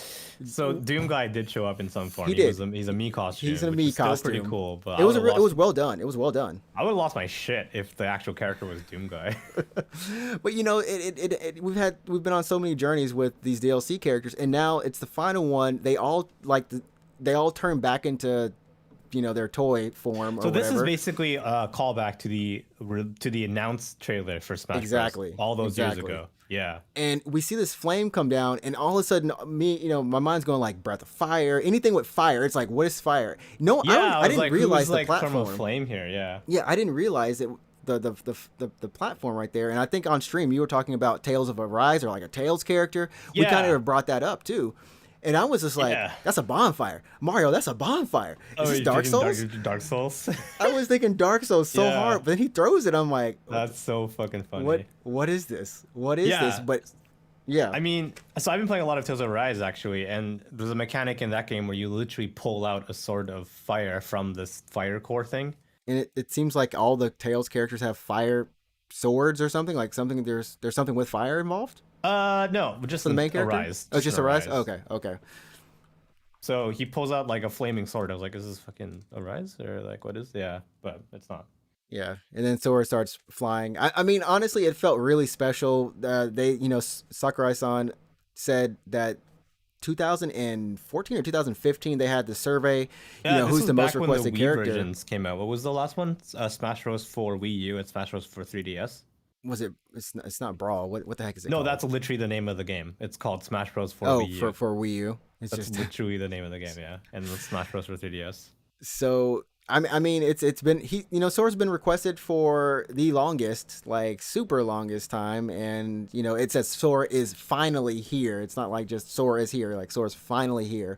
so Doom Guy did show up in some form. He did. He's a Mii costume. He's in a which Mii is still costume. Pretty cool. But it was well done. It was well done. I would have lost my shit if the actual character was Doom Guy. But you know, we've been on so many journeys with these DLC characters, and now it's the final one. They all turn back into, you know, their toy form. So or this whatever. is basically a callback to the announced trailer for Smash Exactly. Bros. All those years ago. Yeah. And we see this flame come down, and all of a sudden, my mind's going like Breath of Fire. Anything with fire, it's like, what is fire? No, Yeah, I didn't realize the like platform. Thermal Flame here. Yeah. Yeah, I didn't realize it. The platform right there, and I think on stream you were talking about Tales of Arise or like a Tales character. We Yeah. kind of brought that up too, and I was just like, Yeah. "That's a bonfire, Mario. That's a bonfire. Is this you're Dark thinking Souls?" Dark Souls. I was thinking Dark Souls so Yeah. hard, but then he throws it. I'm like, That's so fucking funny. What is this? What is Yeah. this? But yeah, I mean, so I've been playing a lot of Tales of Arise actually, and there's a mechanic in that game where you literally pull out a sword of fire from this fire core thing. and it seems like all the Tales characters have fire swords or something. Like something there's something with fire involved No, just for the main character. Arise. Oh, it's just Arise. Arise. Okay. So he pulls out like a flaming sword. I was like, is this fucking Arise or like what is? Yeah, but it's not. Yeah, and then Sora starts flying. I mean, honestly, it felt really special. They, you know, Sakurai-san said that 2014 or 2015 they had the survey. Yeah, you know, this who's was the most back when requested the Wii character? versions came out. What was the last one? Smash Bros. For Wii U and Smash Bros. For 3DS. Was it? It's not Brawl. What the heck is it? No, called? that's literally the name of the game. It's called Smash Bros. For oh Wii U. for Wii U. It's That's just literally the name of the game, yeah. And it's Smash Bros. For 3DS. so. I mean, it's been Sora's been requested for the longest, like super longest time, and you know, it says Sora is finally here. It's not like just Sora is here, like Sora's finally here.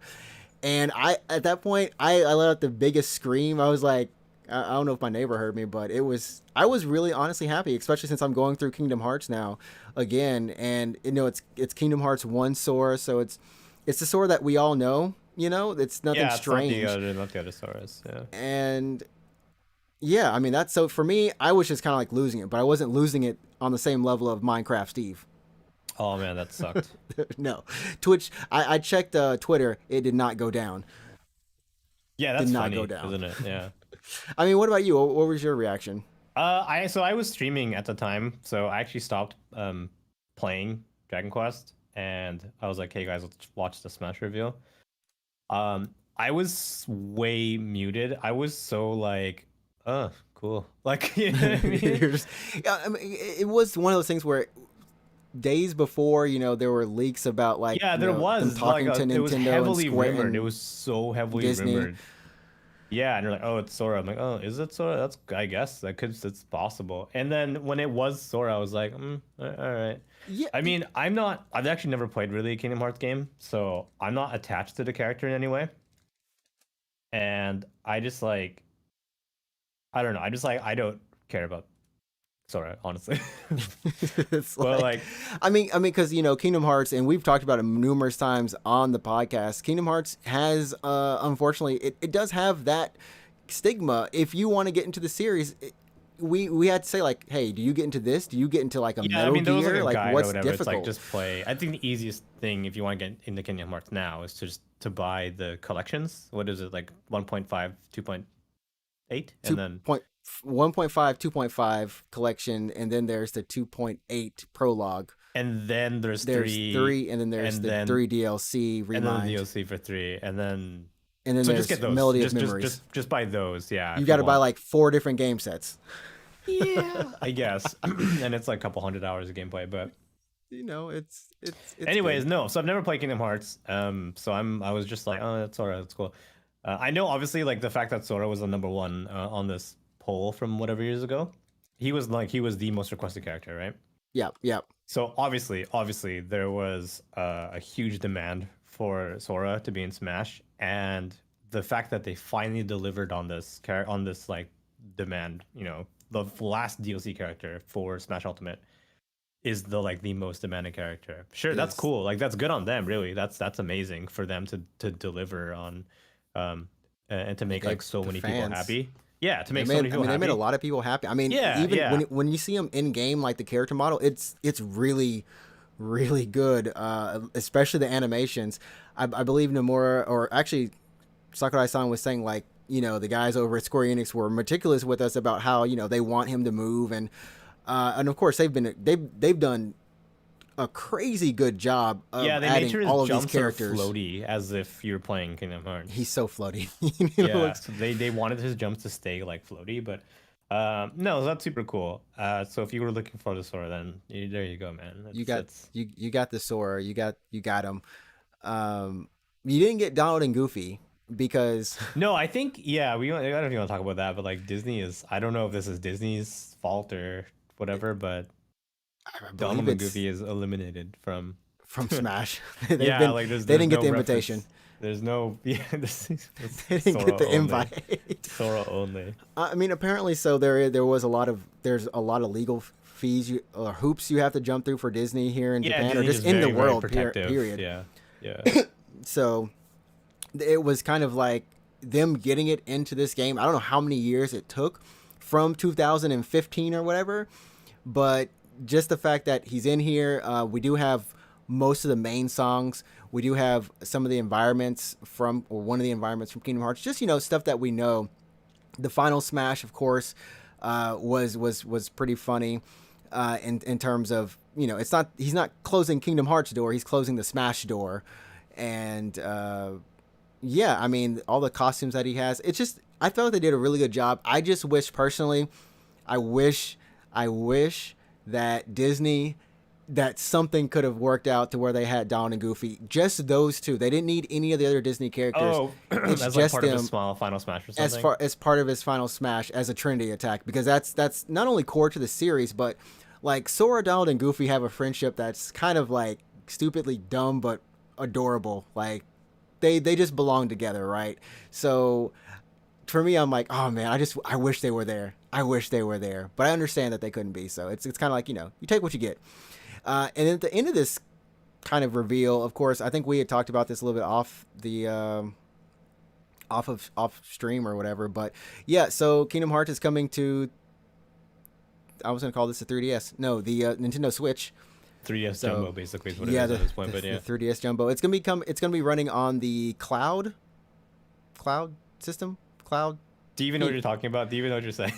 And at that point, I let out the biggest scream. I was like, I don't know if my neighbor heard me, but I was really honestly happy, especially since I'm going through Kingdom Hearts now again, and you know, it's Kingdom Hearts 1 Sora, so it's the Sora that we all know. It's nothing Yeah, it's strange. not the other Soras. Yeah. And yeah, I mean, that's so for me, I was just kind of like losing it, but I wasn't losing it on the same level of Minecraft Steve. Oh man, that sucked. No, Twitch. I checked Twitter. It did not go down. Yeah, Did that's not go funny, down. isn't it? Yeah. I mean, what about you? What was your reaction? I was streaming at the time, so I actually stopped playing Dragon Quest, and I was like, "Hey guys, let's watch the Smash reveal." I was way muted. I was so like, cool. Like, you know what I mean? You're just, yeah, I mean, it was one of those things where days before, there were leaks about like, Yeah, there them was like talking to it was Nintendo and heavily Square rumored. It and was so heavily Disney. rumored. Yeah, and they're like, "Oh, it's Sora." I'm like, "Oh, is it Sora?" That's I guess it's possible. And then when it was Sora, I was like, all right." Yeah, I mean, I've actually never played really a Kingdom Hearts game, so I'm not attached to the character in any way. And I just like, I don't know. I don't care about Sora, honestly. it's Well, like, like, because Kingdom Hearts, and we've talked about it numerous times on the podcast. Kingdom Hearts has, unfortunately, it does have that stigma. If you want to get into the series, we had to say like, hey, do you get into this? Do you get into like a yeah, I Metal mean, there was like Gear? a Like, guide or what's whatever. It's like difficult? just play. I think the easiest thing if you want to get into Kingdom Hearts now is to just to buy the collections. What is it like 1.5, 2.8, and then 1.5, 2.5 collection, and then there's the 2.8 prologue. there's There's three, three, and then there's and the then three DLC and then the Remind, DLC for three, and then and then so just get there's those. Melody of Memories. Just buy those. Yeah, You if got you to buy want. like 4 different game sets. Yeah, I guess. And it's like a couple hundred hours of gameplay, but It's anyways, good. no. So I've never played Kingdom Hearts. So I was just like, oh, that's Sora, that's cool. I know obviously like the fact that Sora was the number one on this poll from whatever years ago. He was the most requested character, right? Yeah, yeah. So obviously there was a huge demand for Sora to be in Smash, and the fact that they finally delivered on this like demand, the last DLC character for Smash Ultimate is the most demanding character. Sure, that's Is cool. Like that's good on them, really. That's amazing for them to deliver on, and to they make like gave so the many people fans. happy. Yeah, to They make so many made. I people mean, they made a happy. lot of people happy. I mean, Yeah, even yeah. when you see them in game, like the character model, it's really, really good. Especially the animations. I believe Nomura, or actually Sakurai-san was saying like, the guys over at Square Enix were meticulous with us about how they want him to move, and of course they've done a crazy good job Yeah, of they made adding sure his all of these jumps are characters. floaty as if you're playing Kingdom Hearts. He's so floaty. Yeah, Looks, so they wanted his jumps to stay like floaty, but no, that's super cool. So if you were looking for the Sora, then there you go, man. you It's got it's you got the Sora. You got him. You didn't get Donald and Goofy because No, I think yeah, I don't know if you want to talk about that, but like Disney is I don't know if this is Disney's fault or whatever, but I believe Donald and it's Goofy is eliminated from from Smash. They've yeah, been like they there's didn't get no the invitation. reference. There's no yeah, this They didn't Sora get the only. invite. Sora only. I mean, apparently, so there's a lot of legal fees or hoops you have to jump through for Disney here in Yeah, Japan or Disney's just just in the very, very world. protective. Period. Yeah. Yeah. So it was kind of like them getting it into this game. I don't know how many years it took from 2015 or whatever, but just the fact that he's in here, we do have most of the main songs. We do have some of the environments or one of the environments from Kingdom Hearts. Just stuff that we know. The final smash, of course, was pretty funny. In terms of he's not closing Kingdom Hearts door, he's closing the Smash door, and yeah, I mean all the costumes that he has. It's just I felt like they did a really good job. I just wish personally, I wish that Disney that something could have worked out to where they had Donald and Goofy, just those two. They didn't need any of the other Disney characters. Oh, It's that's like just part of them his final smash or as something. far as part of his final smash as a Trinity attack, because that's not only core to the series, but like Sora, Donald, and Goofy have a friendship that's kind of like stupidly dumb but adorable. Like they just belong together, right? So for me, I'm like, oh man, I wish they were there. I wish they were there, but I understand that they couldn't be. So it's kind of like you take what you get. And at the end of this kind of reveal. Of course, I think we had talked about this a little bit off the off stream or whatever. But yeah, so Kingdom Hearts is coming to. I was gonna call this a 3DS. No, the Nintendo Switch. 3DS So Jumbo basically is what it yeah, is at this point. But the yeah, 3DS Jumbo. It's gonna become. It's gonna be running on the cloud system. Cloud. do you even know what you're talking about? Do you even know what you're saying?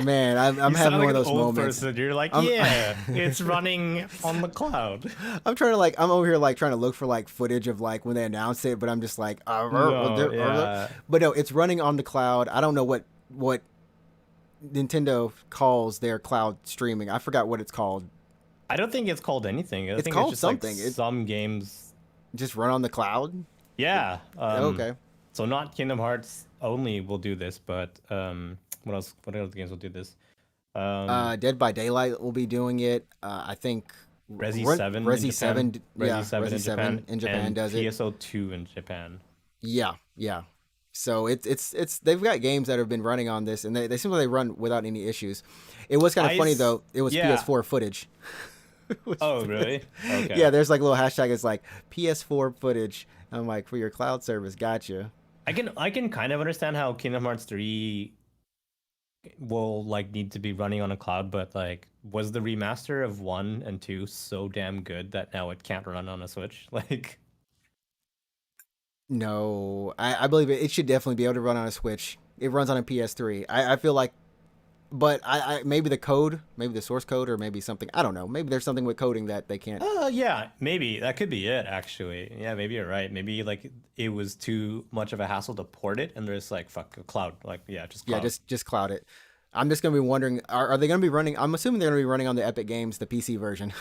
Man, I'm You having sound like one of an those old moments. person. You're like, I'm, yeah, it's running on the cloud. I'm trying to like I'm over here like trying to look for like footage of like when they announced it, but I'm just like No, yeah. but no, it's running on the cloud. I don't know what Nintendo calls their cloud streaming. I forgot what it's called. I don't think it's called anything. I It's think called it's just something. like some games. Just run on the cloud. Yeah. Okay. So not Kingdom Hearts only will do this, but what else? What other games will do this? Dead by Daylight will be doing it. I think Resi 7 in Resi Japan. 7 yeah, Resi 7 Resi 7 in Japan and does it. PSO 2 in Japan. Yeah, yeah. So it's they've got games that have been running on this, and they seem like they run without any issues. It was kind of funny though. It was yeah. PS4 footage. Oh, really? Okay. Yeah, there's like a little hashtag. It's like PS4 footage. I'm like, for your cloud service, gotcha. I can kind of understand how Kingdom Hearts 3 will like need to be running on a cloud, but like was the remaster of 1 and 2 so damn good that now it can't run on a Switch? Like No, I believe it should definitely be able to run on a Switch. It runs on a PS3. I feel like, but I maybe the code, maybe the source code, or maybe something. I don't know. Maybe there's something with coding that they can't. yeah, maybe that could be it actually. Yeah, maybe you're right. Maybe like it was too much of a hassle to port it and there's like fuck cloud. Like yeah, just cloud. Yeah, just cloud it. I'm just gonna be wondering, are they gonna be running? I'm assuming they're gonna be running on the Epic Games, the PC version,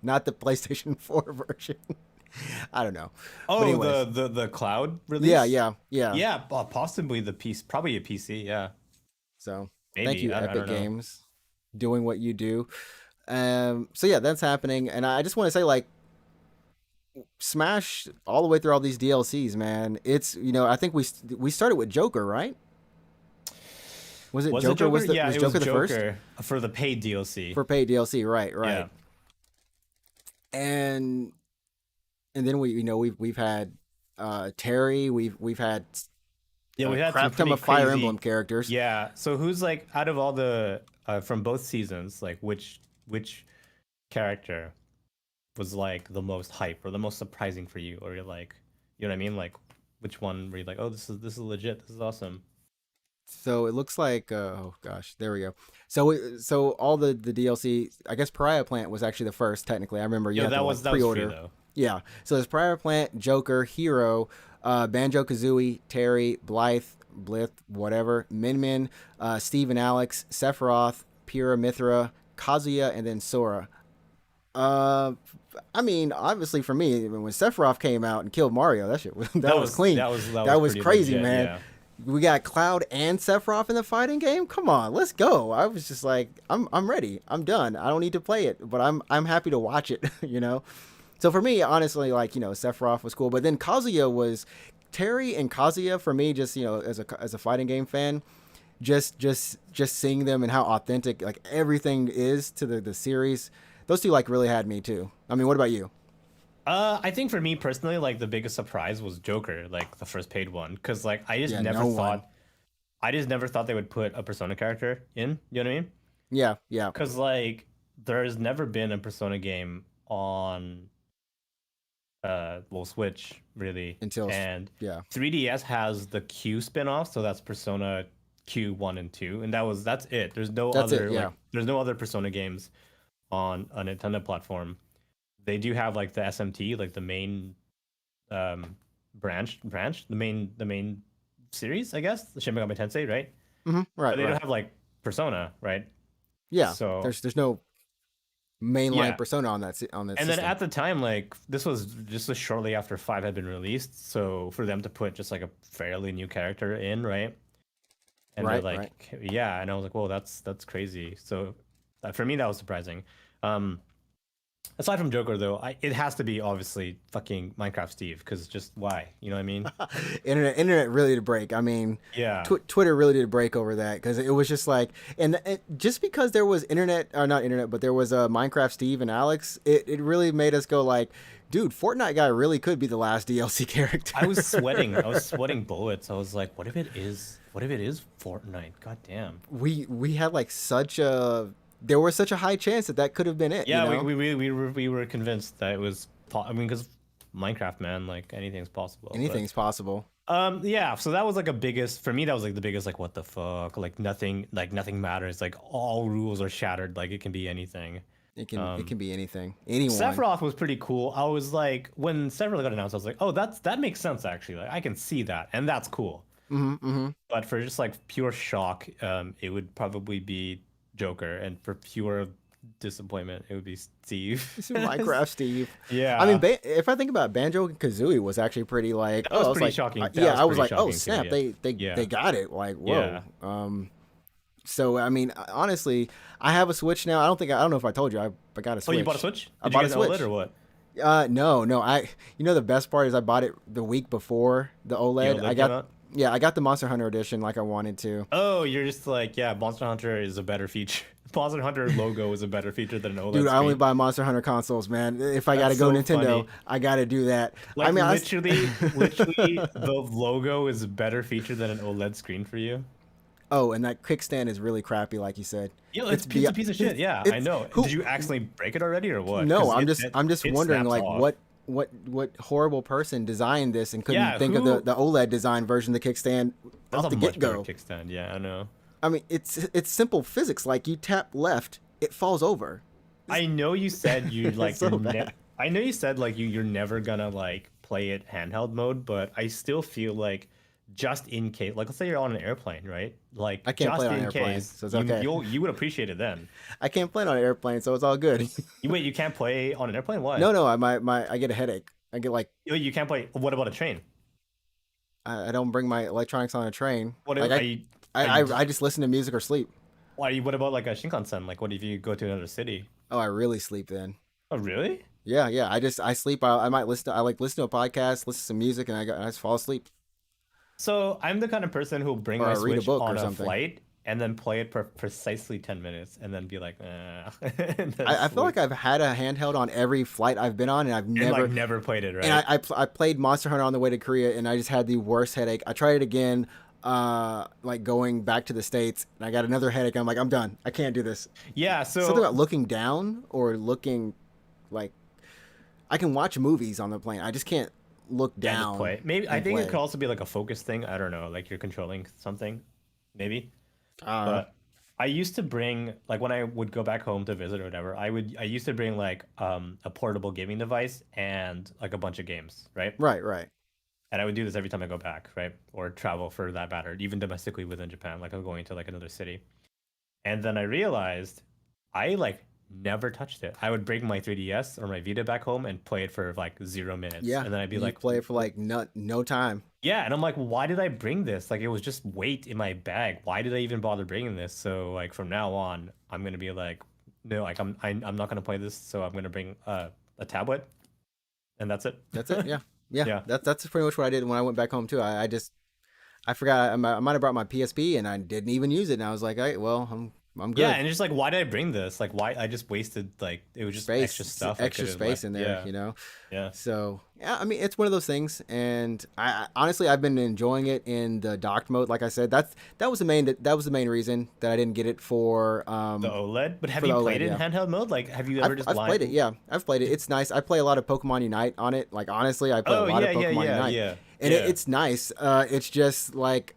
not the PlayStation 4 version. I don't know. But Oh, anyways. the cloud release? Yeah. Yeah, possibly the piece, probably a PC. Yeah, So thank maybe. you, I Epic don't know. Games, doing what you do. So yeah, that's happening, and I just want to say, like, Smash all the way through all these DLCs, man. It's I think we started with Joker, right? Was it Was Joker? it Joker? Was Yeah, was it Joker was the first Joker for the paid DLC. for paid DLC? Right, right. Yeah. And then we've had Terry, we've had Yeah, we a had some crap ton pretty of Fire crazy. Emblem characters. Yeah. So who's like out of all the from both seasons, like which character was like the most hype or the most surprising for you, or you're like, you know what I mean? Like which one were you like, oh, this is legit, this is awesome. So it looks like oh gosh, there we go. So all the DLC, I guess Pariah Plant was actually the first technically. I remember you Yeah, had to that like was free pre-order. though. Yeah. So there's Pariah Plant, Joker, Hero, Banjo Kazooie, Terry, Blythe, Blith, whatever, Min Min, Steve and Alex, Sephiroth, Pyrrha, Mithra, Kazuya, and then Sora. Uh, I mean, obviously for me, when Sephiroth came out and killed Mario, that shit that was clean. That was pretty crazy, legit, man. yeah. We got Cloud and Sephiroth in the fighting game. Come on, let's go. I was just like, I'm ready. I'm done. I don't need to play it, but I'm happy to watch it. So for me, honestly, like Sephiroth was cool, but then Kazuya was Terry and Kazuya for me. Just as a fighting game fan, just seeing them and how authentic like everything is to the series. Those two like really had me too. I mean, what about you? I think for me personally, like the biggest surprise was Joker, like the first paid one, because like I just Yeah, never no one. thought, I just never thought they would put a Persona character in. You know what I mean? Yeah, yeah. Because like there's never been a Persona game on Switch really, Until and yeah. 3DS has the Q spin-off, so that's Persona Q1 and 2, and that's it. There's no That's other it, yeah. like there's no other Persona games on a Nintendo platform. They do have like the SMT, like the main branch, the main series, I guess, the Shin Megami Tensei, right? Mm-hmm. Right, But they right. don't have like Persona, right? Yeah. So There's no mainline Yeah. Persona on that and system. then at the time, like this was just shortly after 5 had been released, so for them to put just like a fairly new character in, right? And Right, they're like, yeah, and I was like, whoa, that's crazy. So for me, that was surprising. Aside from Joker, though, it has to be obviously fucking Minecraft Steve, because just why? You know what I mean? internet really did break. I mean, Yeah. Twitter really did break over that because it was just like, and just because there was internet, or not internet, but there was Minecraft Steve and Alex, it really made us go like, Dude, Fortnite guy really could be the last DLC character. I was sweating. I was sweating bullets. I was like, what if it is? What if it is Fortnite? God damn. We had like such a there was such a high chance that that could have been it. Yeah, You know? we were convinced that it was. I mean, because Minecraft, man, like anything's possible. Anything's possible. Yeah. So that was like a biggest for me. That was like the biggest. Like, what the fuck? Like nothing matters. Like all rules are shattered. Like it can be anything. It can be anything. Anyone. Sephiroth was pretty cool. I was like, when Sephiroth got announced, I was like, oh, that makes sense actually. Like I can see that, and that's cool. But for just like pure shock, it would probably be Joker, and for pure disappointment, it would be Steve. It's Minecraft Steve. Yeah. I mean, if I think about it, Banjo and Kazooie was actually pretty like. That was I was pretty like, shocking. yeah, I was like, oh shocking too, snap, yeah. they got it. Like, whoa. Yeah. So I mean, honestly, I have a Switch now. I don't know if I told you. I got a Switch. Oh, you bought a Switch? I Did bought you a get an Switch. OLED or what? No. You know the best part is I bought it the week before the OLED. OLED came out? I got the Monster Hunter edition like I wanted to. Oh, you're just like, yeah, Monster Hunter is a better feature. Monster Hunter logo is a better feature than an OLED Dude, I only screen. buy Monster Hunter consoles, man. If I gotta That's go so Nintendo, funny. I gotta do that. Like I mean, literally, the logo is a better feature than an OLED screen for you. oh, and that kickstand is really crappy, like you said. Yeah, it's a piece of shit. Yeah, I know. Did you accidentally break it already or what? No, 'Cause I'm just it wondering, snaps like, off. what horrible person designed this and couldn't Yeah, think of who- the OLED design version of the kickstand That's off the a much get better go. kickstand. Yeah, I know. I mean, it's simple physics. Like you tap left, it falls over. I know you said you like. so bad. I know you said like you're never gonna like play it handheld mode, but I still feel like just in case, like let's say you're on an airplane, right? Like I can't just play it on in airplanes, case, so it's okay. you would appreciate it then. I can't play it on an airplane, so it's all good. Wait, you can't play on an airplane? Why? No, I get a headache. I get like Wait, you can't play. What about a train? I don't bring my electronics on a train. What Like, are you, I just listen to music or sleep. what about like a Shinkansen? Like, what if you go to another city? Oh, I really sleep then. Oh, really? Yeah. I sleep. I might listen. I like listen to a podcast, listen to some music, and I just fall asleep. So I'm the kind of person who'll bring Or my read a Switch book or on a something. flight and then play it for precisely 10 minutes and then be like, and then I feel sleep. like I've had a handheld on every flight I've been on, and I've And, never. like never played it, right? And I played Monster Hunter on the way to Korea, and I just had the worst headache. I tried it again, like going back to the States, and I got another headache. I'm like, I'm done. I can't do this. Yeah, so Something about looking down or looking, like, I can watch movies on the plane. I just can't look yeah, down. just play. Maybe I and think it play. could also be like a focus thing. I don't know, like you're controlling something, maybe. Uh, But I used to bring like when I would go back home to visit or whatever, I used to bring like a portable gaming device and like a bunch of games, right? right. And I would do this every time I go back, right? Or travel for that matter, even domestically within Japan, like I'm going to like another city. And then I realized I like never touched it. I would bring my 3DS or my Vita back home and play it for like 0 minutes. Yeah. And then I'd be you like, play it for like no time. yeah. And I'm like, why did I bring this? Like, it was just weight in my bag. Why did I even bother bringing this? So like from now on, I'm gonna be like, no, like I'm not gonna play this. So I'm gonna bring a tablet, and that's it. That's it. Yeah. Yeah. That's pretty much what I did when I went back home too. I forgot. I might have brought my PSP and I didn't even use it. And I was like, hey, well, I'm good. Yeah, and just like, why did I bring this? Like, why I just wasted like it was just Space, extra stuff. I extra could've space left. in there, Yeah. you know. Yeah. So yeah, I mean, it's one of those things, and I honestly I've been enjoying it in the docked mode. Like I said, that was the main reason that I didn't get it for The OLED, but have for you the played OLED, it in yeah. handheld mode? Like, have you ever just I've played it. Yeah, I've played it. It's nice. I play a lot of Pokemon Unite on it. Like honestly, I play Oh a lot yeah, of yeah, Pokemon yeah, Unite, yeah. and yeah. it's nice. It's just like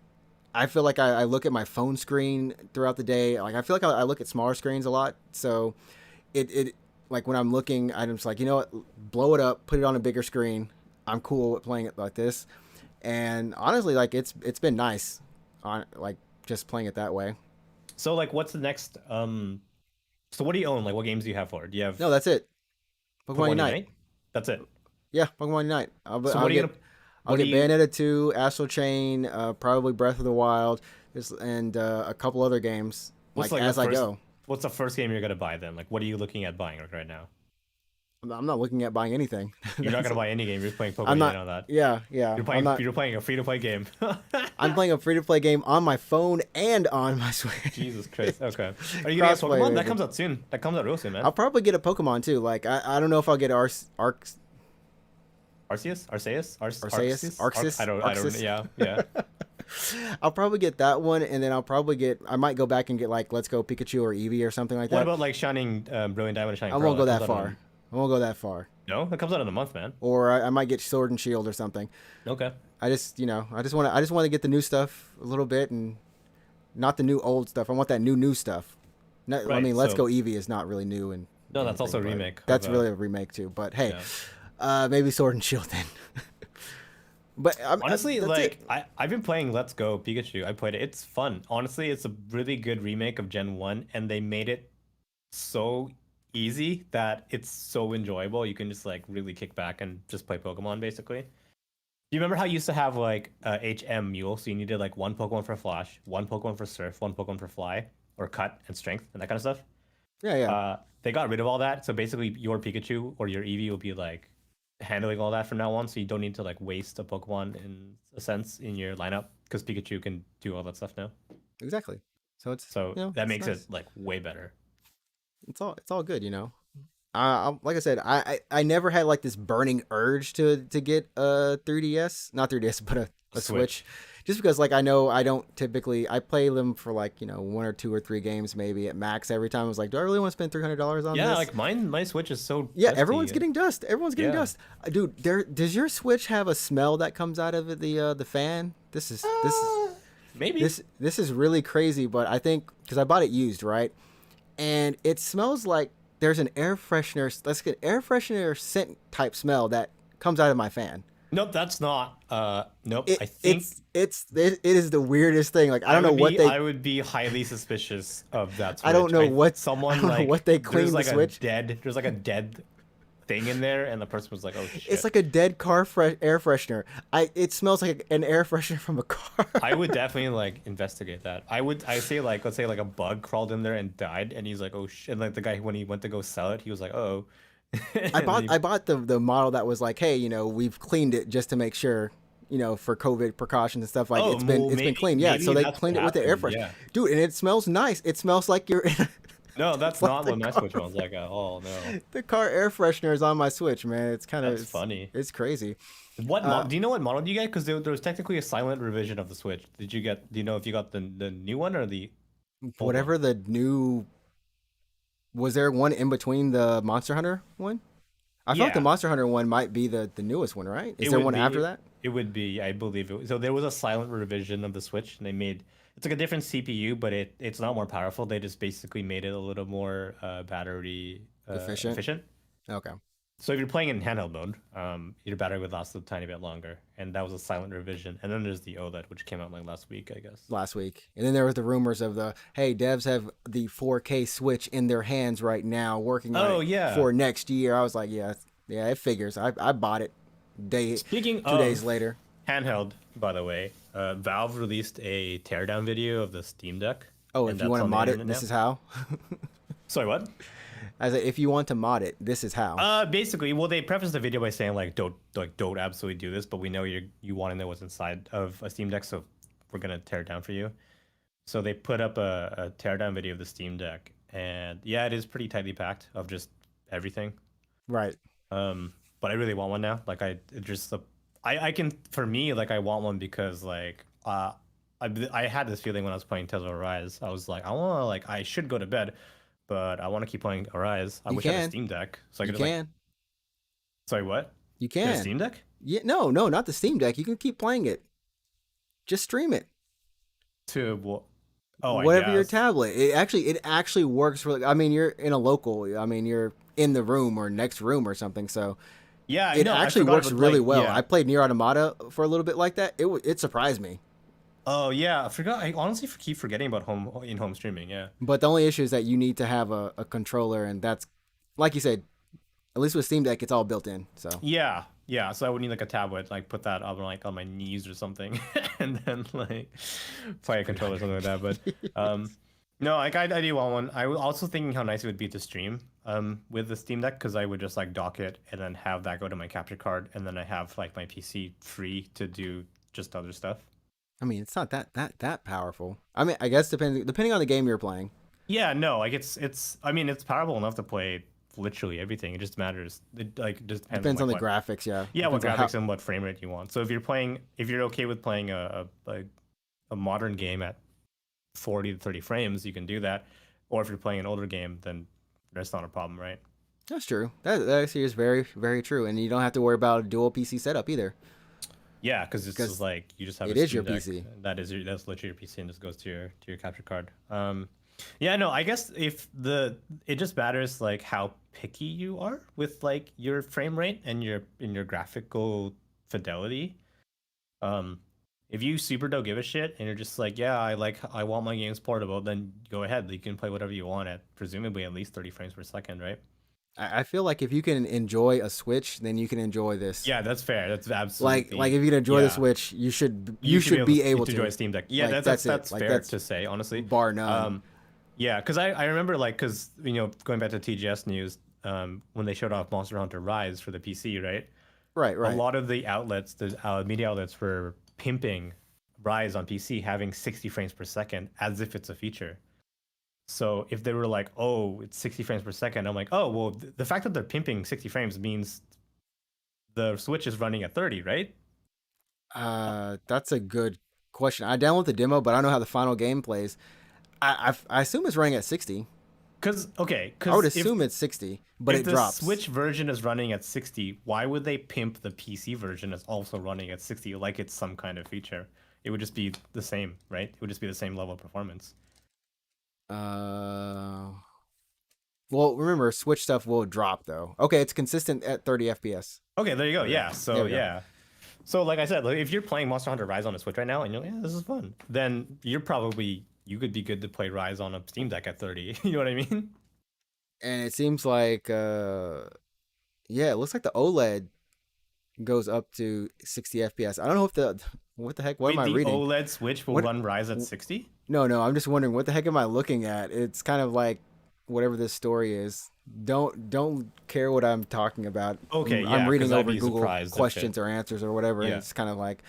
I feel like I look at my phone screen throughout the day. Like I feel like I look at smaller screens a lot. So it like when I'm looking, I'm just like, you know what, blow it up, put it on a bigger screen. I'm cool with playing it like this. And honestly, like it's been nice on like just playing it that way. So like, what's the next? So what do you own? Like, what games do you have for it? Do you have No, that's it. Pokemon Unite. That's it. Yeah, Pokemon Unite. So what are you gonna? I'll What get do you? Bayonetta 2, Astral Chain, probably Breath of the Wild, and a couple other games What's like like as the I first- go. What's the first game you're gonna buy then? Like, what are you looking at buying right now? I'm not looking at buying anything. You're not gonna buy any game. You're playing Pokemon I'm not. Unite on that. Yeah. You're playing a free to play game. I'm playing a free to play game on my phone and on my Switch. Jesus Christ. Okay. Are you gonna get Crossplay, Pokemon? That maybe. comes out soon. That comes out real soon, man. I'll probably get a Pokemon too. Like I don't know if I'll get Arc Arceus, I Arxis, don't, Arxis. yeah, yeah. I'll probably get that one, and then I might go back and get like Let's Go Pikachu or Eevee or something like What that. about like Shining, Brilliant Diamond and Shining I Pearl? won't go That comes that out in far. I won't go that far. no, that comes out in a month, man. Or I might get Sword and Shield or something. Okay. I just want to get the new stuff a little bit, and not the new old stuff. I want that new stuff. I Right. mean, Let's Go So Eevee is not really new and no, that's also anything, a but remake of that's really a remake too. But hey, yeah. maybe Sword and Shield then. But Honestly, that's it. like I've been playing Let's Go Pikachu. I played it. It's fun. Honestly, it's a really good remake of Gen 1 and they made it so easy that it's so enjoyable. You can just like really kick back and just play Pokemon basically. You remember how you used to have like HM Mule, so you needed like one Pokemon for Flash, one Pokemon for Surf, one Pokemon for Fly or Cut and Strength and that kind of stuff. Yeah, yeah, They got rid of all that, so basically your Pikachu or your Eevee will be like handling all that from now on, so you don't need to like waste a Pokemon in a sense in your lineup because Pikachu can do all that stuff now. exactly. So So that it's makes it nice. like way better. It's all good, like I said, I never had like this burning urge to get a 3DS, not 3DS, but a Switch. Switch, just because like I know I don't typically I play them for like one or two or three games maybe at max every time. I was like, do I really want to spend $300 on Yeah, this? like mine, my Switch is so Yeah, everyone's dusty. getting dust. Everyone's getting Yeah. dust. Dude, does your Switch have a smell that comes out of it, the fan? Uh, maybe. This is really crazy, but I think because I bought it used, right? And it smells like there's an air freshener, let's get air freshener scent type smell that comes out of my fan. Nope, that's not. Nope. It I think it is the weirdest thing. Like I would be highly suspicious of that I don't Switch. know what I Someone don't know like what they cleaned the Switch. there's like a dead thing in there, and the person was like, "Oh It's shit." like a dead air freshener. It smells like an air freshener from a car. I would definitely like investigate that. I say like let's say like a bug crawled in there and died, and he's like, "Oh shit!" And like the guy when he went to go sell it, he was like, "Oh." And then I bought the model that was like, hey, we've cleaned it just to make sure, for COVID precautions and stuff. Like oh, well, it's been cleaned. Yeah, so maybe they that's what cleaned it with the air happened. fresh, Yeah. dude, and it smells nice. It smells like you're in No, that's like not the what my car. Switch smells like at all. No, The car air freshener is on my Switch, man. It's kind of that's funny. it's crazy. What do you know what model do you get? Because there was technically a silent revision of the Switch. Did you get? Do you know if you got the new one or the old one? Whatever the new was there one in between the Monster Hunter one? I feel like the Yeah, Monster Hunter one might be the newest one, right? Is it there would one be. after that? It would be. I believe it. So there was a silent revision of the Switch, and they made it's like a different CPU, but it's not more powerful. They just basically made it a little more battery Efficient. efficient. Okay. So if you're playing in handheld mode, your battery would last a tiny bit longer, and that was a silent revision. And then there's the OLED, which came out like last week, I guess. Last week. And then there was the rumors of hey, devs have the 4K Switch in their hands right now, working on Oh it yeah. for next year. I was like, yeah, it figures. I bought it Speaking 2 days of later. handheld, by the way, Valve released a teardown video of the Steam Deck, Oh, and if you that's want to on the mod internet it, this now. is how. Sorry, what? I said, if you want to mod it, this is how. Basically, well, they prefaced the video by saying don't absolutely do this, but we know you want to know what's inside of a Steam Deck, so we're gonna tear it down for you. So they put up a teardown video of the Steam Deck, and yeah, it is pretty tightly packed of just everything. Right. But I really want one now. Like I can for me like I want one because like I had this feeling when I was playing Tales of Arise. I was like I should go to bed, but I want to keep playing Arise. I You wish I had a can. Steam Deck so I You could just like can. sorry what? You Get a can. Steam Deck Yeah, no, not the Steam Deck. You can keep playing it. Just stream it. to what? Oh, I Whatever your guess. tablet. It actually works really. I mean, you're in a local. I mean, you're in the room or next room or something. So Yeah, I it know. I actually forgot works about really like well. yeah. I played Nier Automata for a little bit like that. It surprised me. Oh yeah, I forgot. I honestly keep forgetting about home streaming. Yeah. But the only issue is that you need to have a controller, and that's like you said. At least with Steam Deck, it's all built in. So Yeah, yeah. So I would need like a tablet, like put that up like on my knees or something, and then like play a controller or something like that. But no, like I do want one. I was also thinking how nice it would be to stream with the Steam Deck because I would just like dock it and then have that go to my capture card, and then I have like my PC free to do just other stuff. I mean, it's not that powerful. I mean, I guess depending on the game you're playing. Yeah, no, like it's. I mean, it's powerful enough to play literally everything. It just matters. It like just depends on Depends on like the what, graphics. Yeah, yeah, what depends on how. graphics and what frame rate you want. So if you're okay with playing a modern game at 40 to 30 frames, you can do that. Or if you're playing an older game, then that's not a problem, right? That's true. That actually is very very true, and you don't have to worry about a dual PC setup either, Yeah, because it's just because like you just have a it is your Steam Deck PC. that's literally your PC and just goes to your capture card. Yeah, no, I guess if the it just matters like how picky you are with like your frame rate and your graphical fidelity. Um, if you super don't give a shit and you're just like, yeah, I want my games portable, then go ahead. You can play whatever you want at presumably at least 30 frames per second, right? I feel like if you can enjoy a Switch, then you can enjoy this. Yeah, that's fair. That's Like absolutely if you can enjoy the yeah. Switch, you should You should be able be able to enjoy to. a Steam Deck. Yeah, Like that's that's it. that's Like fair that's to say, honestly. bar none. Yeah, because I remember like because going back to TGS news, when they showed off Monster Hunter Rise for the PC, right? Right, A right. lot of the outlets, the media outlets, were pimping Rise on PC having 60 frames per second as if it's a feature. So if they were like, "Oh, it's 60 frames per second," I'm like, "Oh, well, the fact that they're pimping 60 frames means the Switch is running at 30, right?" That's a good question. I download the demo, but I don't know how the final game plays. I assume it's running at 60. I would Because assume it's 60, but if it the drops. Switch version is running at 60, why would they pimp the PC version as also running at 60 like it's some kind of feature? It would just be the same, right? It would just be the same level of performance. Uh, well, remember, Switch stuff will drop though. Okay, it's consistent at 30 FPS. Okay, there you go. Okay, Yeah. there So we go. yeah. So like I said, like, if you're playing Monster Hunter Rise on a Switch right now and you're like, yeah, this is fun, then you could be good to play Rise on a Steam Deck at 30. You know what I mean? And it seems like, yeah, it looks like the OLED goes up to 60 FPS. I don't know if the what the heck? What am Wait, I the reading? OLED Switch will What? run Rise at 60? No, no. I'm just wondering what the heck am I looking at? It's kind of like whatever this story is. Don't care what I'm talking about. Okay, I'm yeah, because reading I'd over be Google surprised if it. questions or answers or whatever, and Yeah. it's kind of like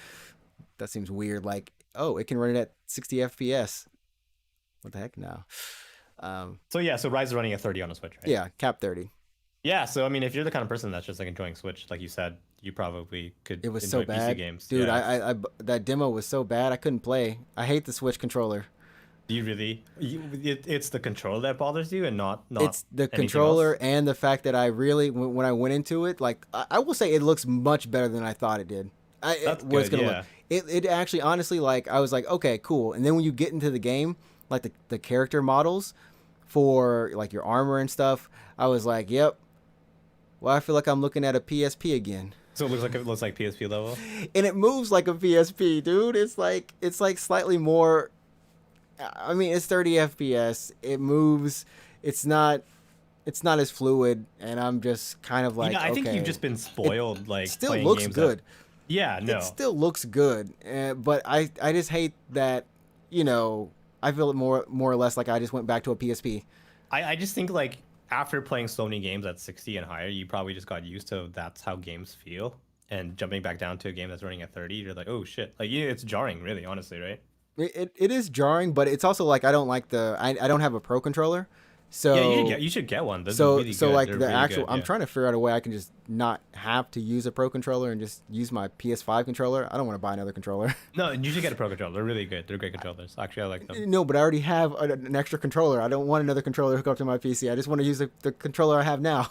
that seems weird. Like, oh, it can run it at 60 FPS. What the heck? No. So yeah, so Rise is running at 30 on a Switch, right? Yeah, cap 30. Yeah, so I mean, if you're the kind of person that's just like enjoying Switch, like you said, you probably could It was so enjoy PC bad, games. dude. Yeah. That demo was so bad. I couldn't play. I hate the Switch controller. Do you really? It's the control that bothers you, and not It's the anything else. controller and the fact that I really, when I went into it, like I will say, it looks much better than I thought it did. That's What it's good. gonna look. Yeah. It actually, honestly, like I was like, okay, cool. And then when you get into the game, like the character models for like your armor and stuff, I was like, yep. Well, I feel like I'm looking at a PSP again. So it looks like PSP level. And it moves like a PSP, dude. It's like slightly more. I mean, it's 30 FPS. It moves. It's not. It's not as fluid, and I'm just kind of like, I think you've okay. just been It spoiled, like still playing looks games that. good. Yeah. It No. still looks good, but I just hate that. You know, I feel it more or less like I just went back to a PSP. I just think like after playing so many games at 60 and higher, you probably just got used to that's how games feel. And jumping back down to a game that's running at 30, you're like, oh shit. Like, yeah, it's jarring, really, honestly, right? It is jarring, but it's also like I don't like I don't have a pro controller, Yeah, so you should get one. Those are so really so good. like They're the really actual good. I'm Yeah. trying to figure out a way I can just not have to use a pro controller and just use my PS5 controller. I don't want to buy another controller. No, you should get a pro controller. They're really good. They're great controllers. Actually, I like them. No, but I already have an extra controller. I don't want another controller hooked up to my PC. I just want to use the controller I have now.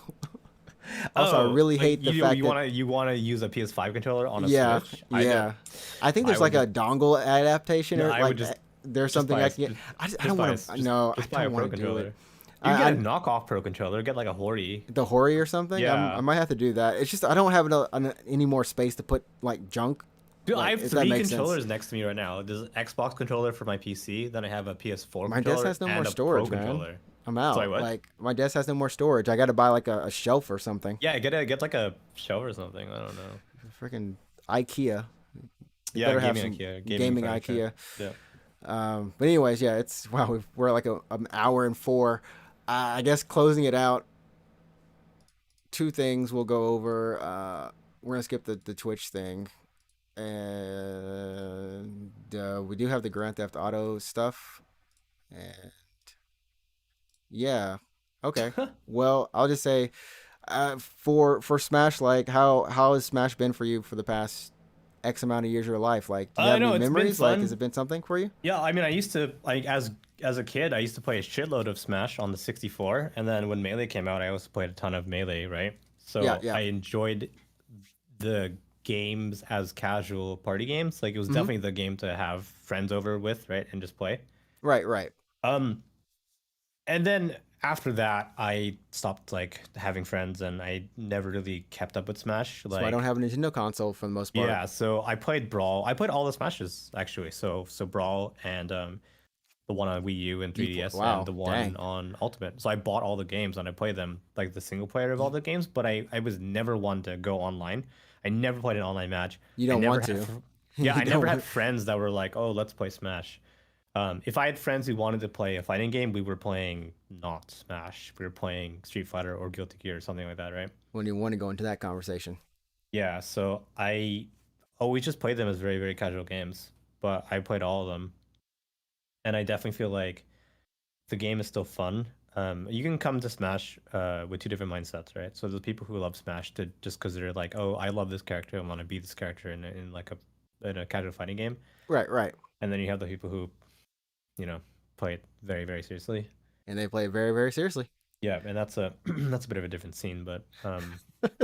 Also, I Oh, really like hate the fact that you wanna use a PS5 controller on a yeah, Switch? I don't. yeah. I think I there's would like a just dongle adaptation no. or I would like just there's just something buy I a can get. just, I don't want to. No, I just buy a don't pro want to do controller. it. You can get a I knockoff pro controller. Get like a Hori. the Hori or something. I Yeah. might have to do that. It's just I don't have any more space to put like junk. Dude, I Like have if that three makes sense. controllers next to me right now. There's an Xbox controller for my PC. Then I have a PS4 My desk controller has no and more a storage, pro man. controller. I'm out. Sorry, what? Like my desk has no more storage. I got to buy like a shelf or something. Yeah, get like a shelf or something. I don't know. Freaking IKEA. You Yeah, better have gaming some IKEA, gaming furniture. IKEA. Yeah. But anyways, yeah, it's wow. We're like an hour and four. I guess closing it out. Two things we'll go over. We're gonna skip the Twitch thing, and we do have the Grand Theft Auto stuff, and yeah. Okay. Well, I'll just say, for Smash, like how has Smash been for you for the past X amount of years of your life? Like, do you I have know any it's been memories? Like, has fun. it been something for you? Yeah, I mean, I used to like as a kid, I used to play a shitload of Smash on the 64, and then when Melee came out, I also played a ton of Melee, right? Yeah, So yeah. I enjoyed the games as casual party games. Like it was Mm-hmm. definitely the game to have friends over with, right, and just play. Right, right. Um, and then after that, I stopped like having friends, and I never really kept up with Smash. So I don't Like, have a Nintendo console for the most part. yeah, so I played Brawl. I played all the Smashes actually. So Brawl and the one on Wii U and 3DS and Wow, the one dang. on Ultimate. So I bought all the games and I played them like the single player of all the games, but I was never one to go online. I never played an online match. You I don't never want had to. yeah, You I don't never had want. friends that were like, "Oh, let's play Smash." If I had friends who wanted to play a fighting game, we were playing not Smash. We were playing Street Fighter or Guilty Gear or something like that, right? When you want to go into that conversation. Yeah, so I always just played them as very, very casual games, but I played all of them. And I definitely feel like the game is still fun. You can come to Smash with two different mindsets, right? So there's people who love Smash to just because they're like, oh, I love this character, I want to be this character in like a casual fighting game. Right, right. And then you have the people who, you know, play it very, very seriously. And they play it very, very seriously. Yeah, and that's a that's a bit of a different scene, but I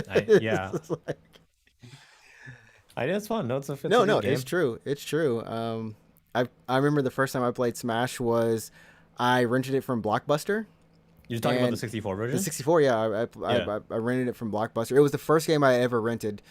It's yeah, just like- I it's fun. No, it's a no, no, good it's game. true. It's true. I remember the first time I played Smash was I rented it from Blockbuster. You're talking about the And 64 the version? 64, yeah, Yeah. I rented it from Blockbuster. It was the first game I ever rented,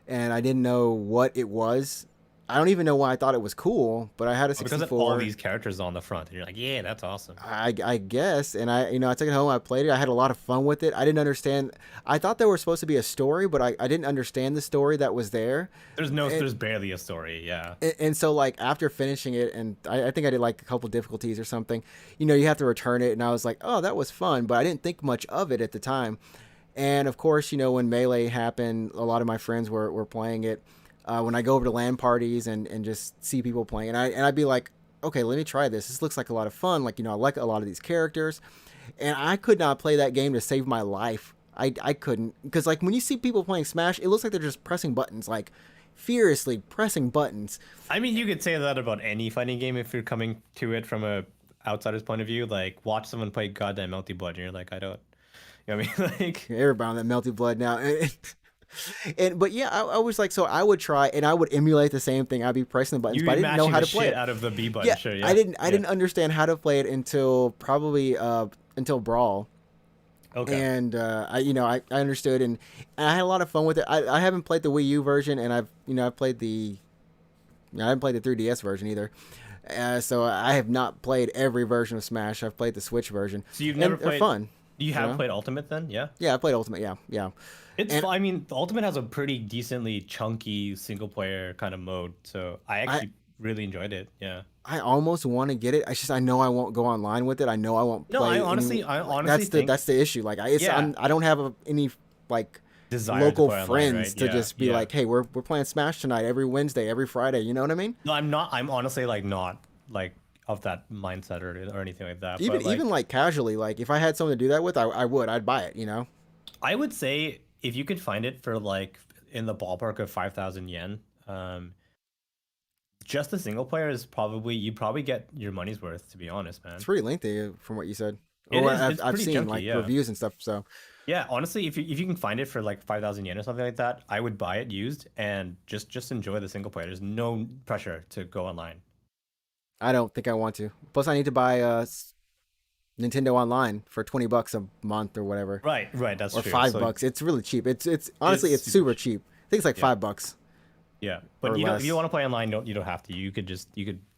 and I didn't know what it was. I don't even know why I thought it was cool, but I had a Because of all 64. these characters on the front, and you're like, yeah, that's awesome. I guess, and I took it home. I played it. I had a lot of fun with it. I didn't understand. I thought there was supposed to be a story, but I didn't understand the story that was there. There's barely a story. Yeah. And so like after finishing it, and I think I did like a couple difficulties or something, you have to return it, and I was like, oh, that was fun, but I didn't think much of it at the time. And of course, when Melee happened, a lot of my friends were playing it. When I go over to LAN parties and just see people playing, I'd be like, okay, let me try this. This looks like a lot of fun. Like, I like a lot of these characters, and I could not play that game to save my life. I couldn't, because like when you see people playing Smash, it looks like they're just pressing buttons, like furiously pressing buttons. I mean, you could say that about any fighting game if you're coming to it from a outsider's point of view. Like, watch someone play goddamn Melty Blood, and you're like, I don't. You know what I mean? Like, Everybody on that melty blood now. And but yeah, I was like, so I would try and I would emulate the same thing. I'd be pressing the buttons, you but I be didn't know mashing how the to play shit it. out of the B button. Yeah, Sure, I yeah. didn't I Yeah. didn't understand how to play it until probably until Brawl. Okay. And I understood, and I had a lot of fun with it. I haven't played the Wii U version, and I've played I haven't played the 3DS version either. So I have not played every version of Smash. I've played the Switch version, So you've never and they're played. fun. You You have know, played Ultimate then? Yeah. yeah, I played Ultimate. Yeah, yeah, and I mean, the Ultimate has a pretty decently chunky single player kind of mode. So I I actually really enjoyed it. Yeah. I almost want to get it. I know I won't go online with it. I know I won't No, play any. I Like, honestly think, that's the issue. Like yeah, I don't have any like desire to local play online, friends right? to Yeah, just be yeah. like, hey, we're playing Smash tonight every Wednesday, every Friday. You know what I mean? No, I'm not. I'm honestly like not like of that mindset or anything like that. But Even like, like casually, like if I had someone to do that with, I would. I'd buy it. I would say if you could find it for like in the ballpark of 5,000 yen, just the single player is probably you probably get your money's worth. To be honest, It's man, pretty lengthy from what you said. it Or is. It's I've pretty seen chunky. like Yeah, reviews and stuff. So yeah. Honestly, if you can find it for like 5,000 yen or something like that, I would buy it used and just enjoy the single player. There's no pressure to go online. I don't think I want to. Plus, I need to buy Nintendo Online for $20 a month or whatever, Right, right. That's or true. So $5. It's really cheap. It's it's honestly it's super super cheap. cheap. I think it's like Yeah. $5 Yeah, but or you don't. If you less. want to play online, you don't have to. You could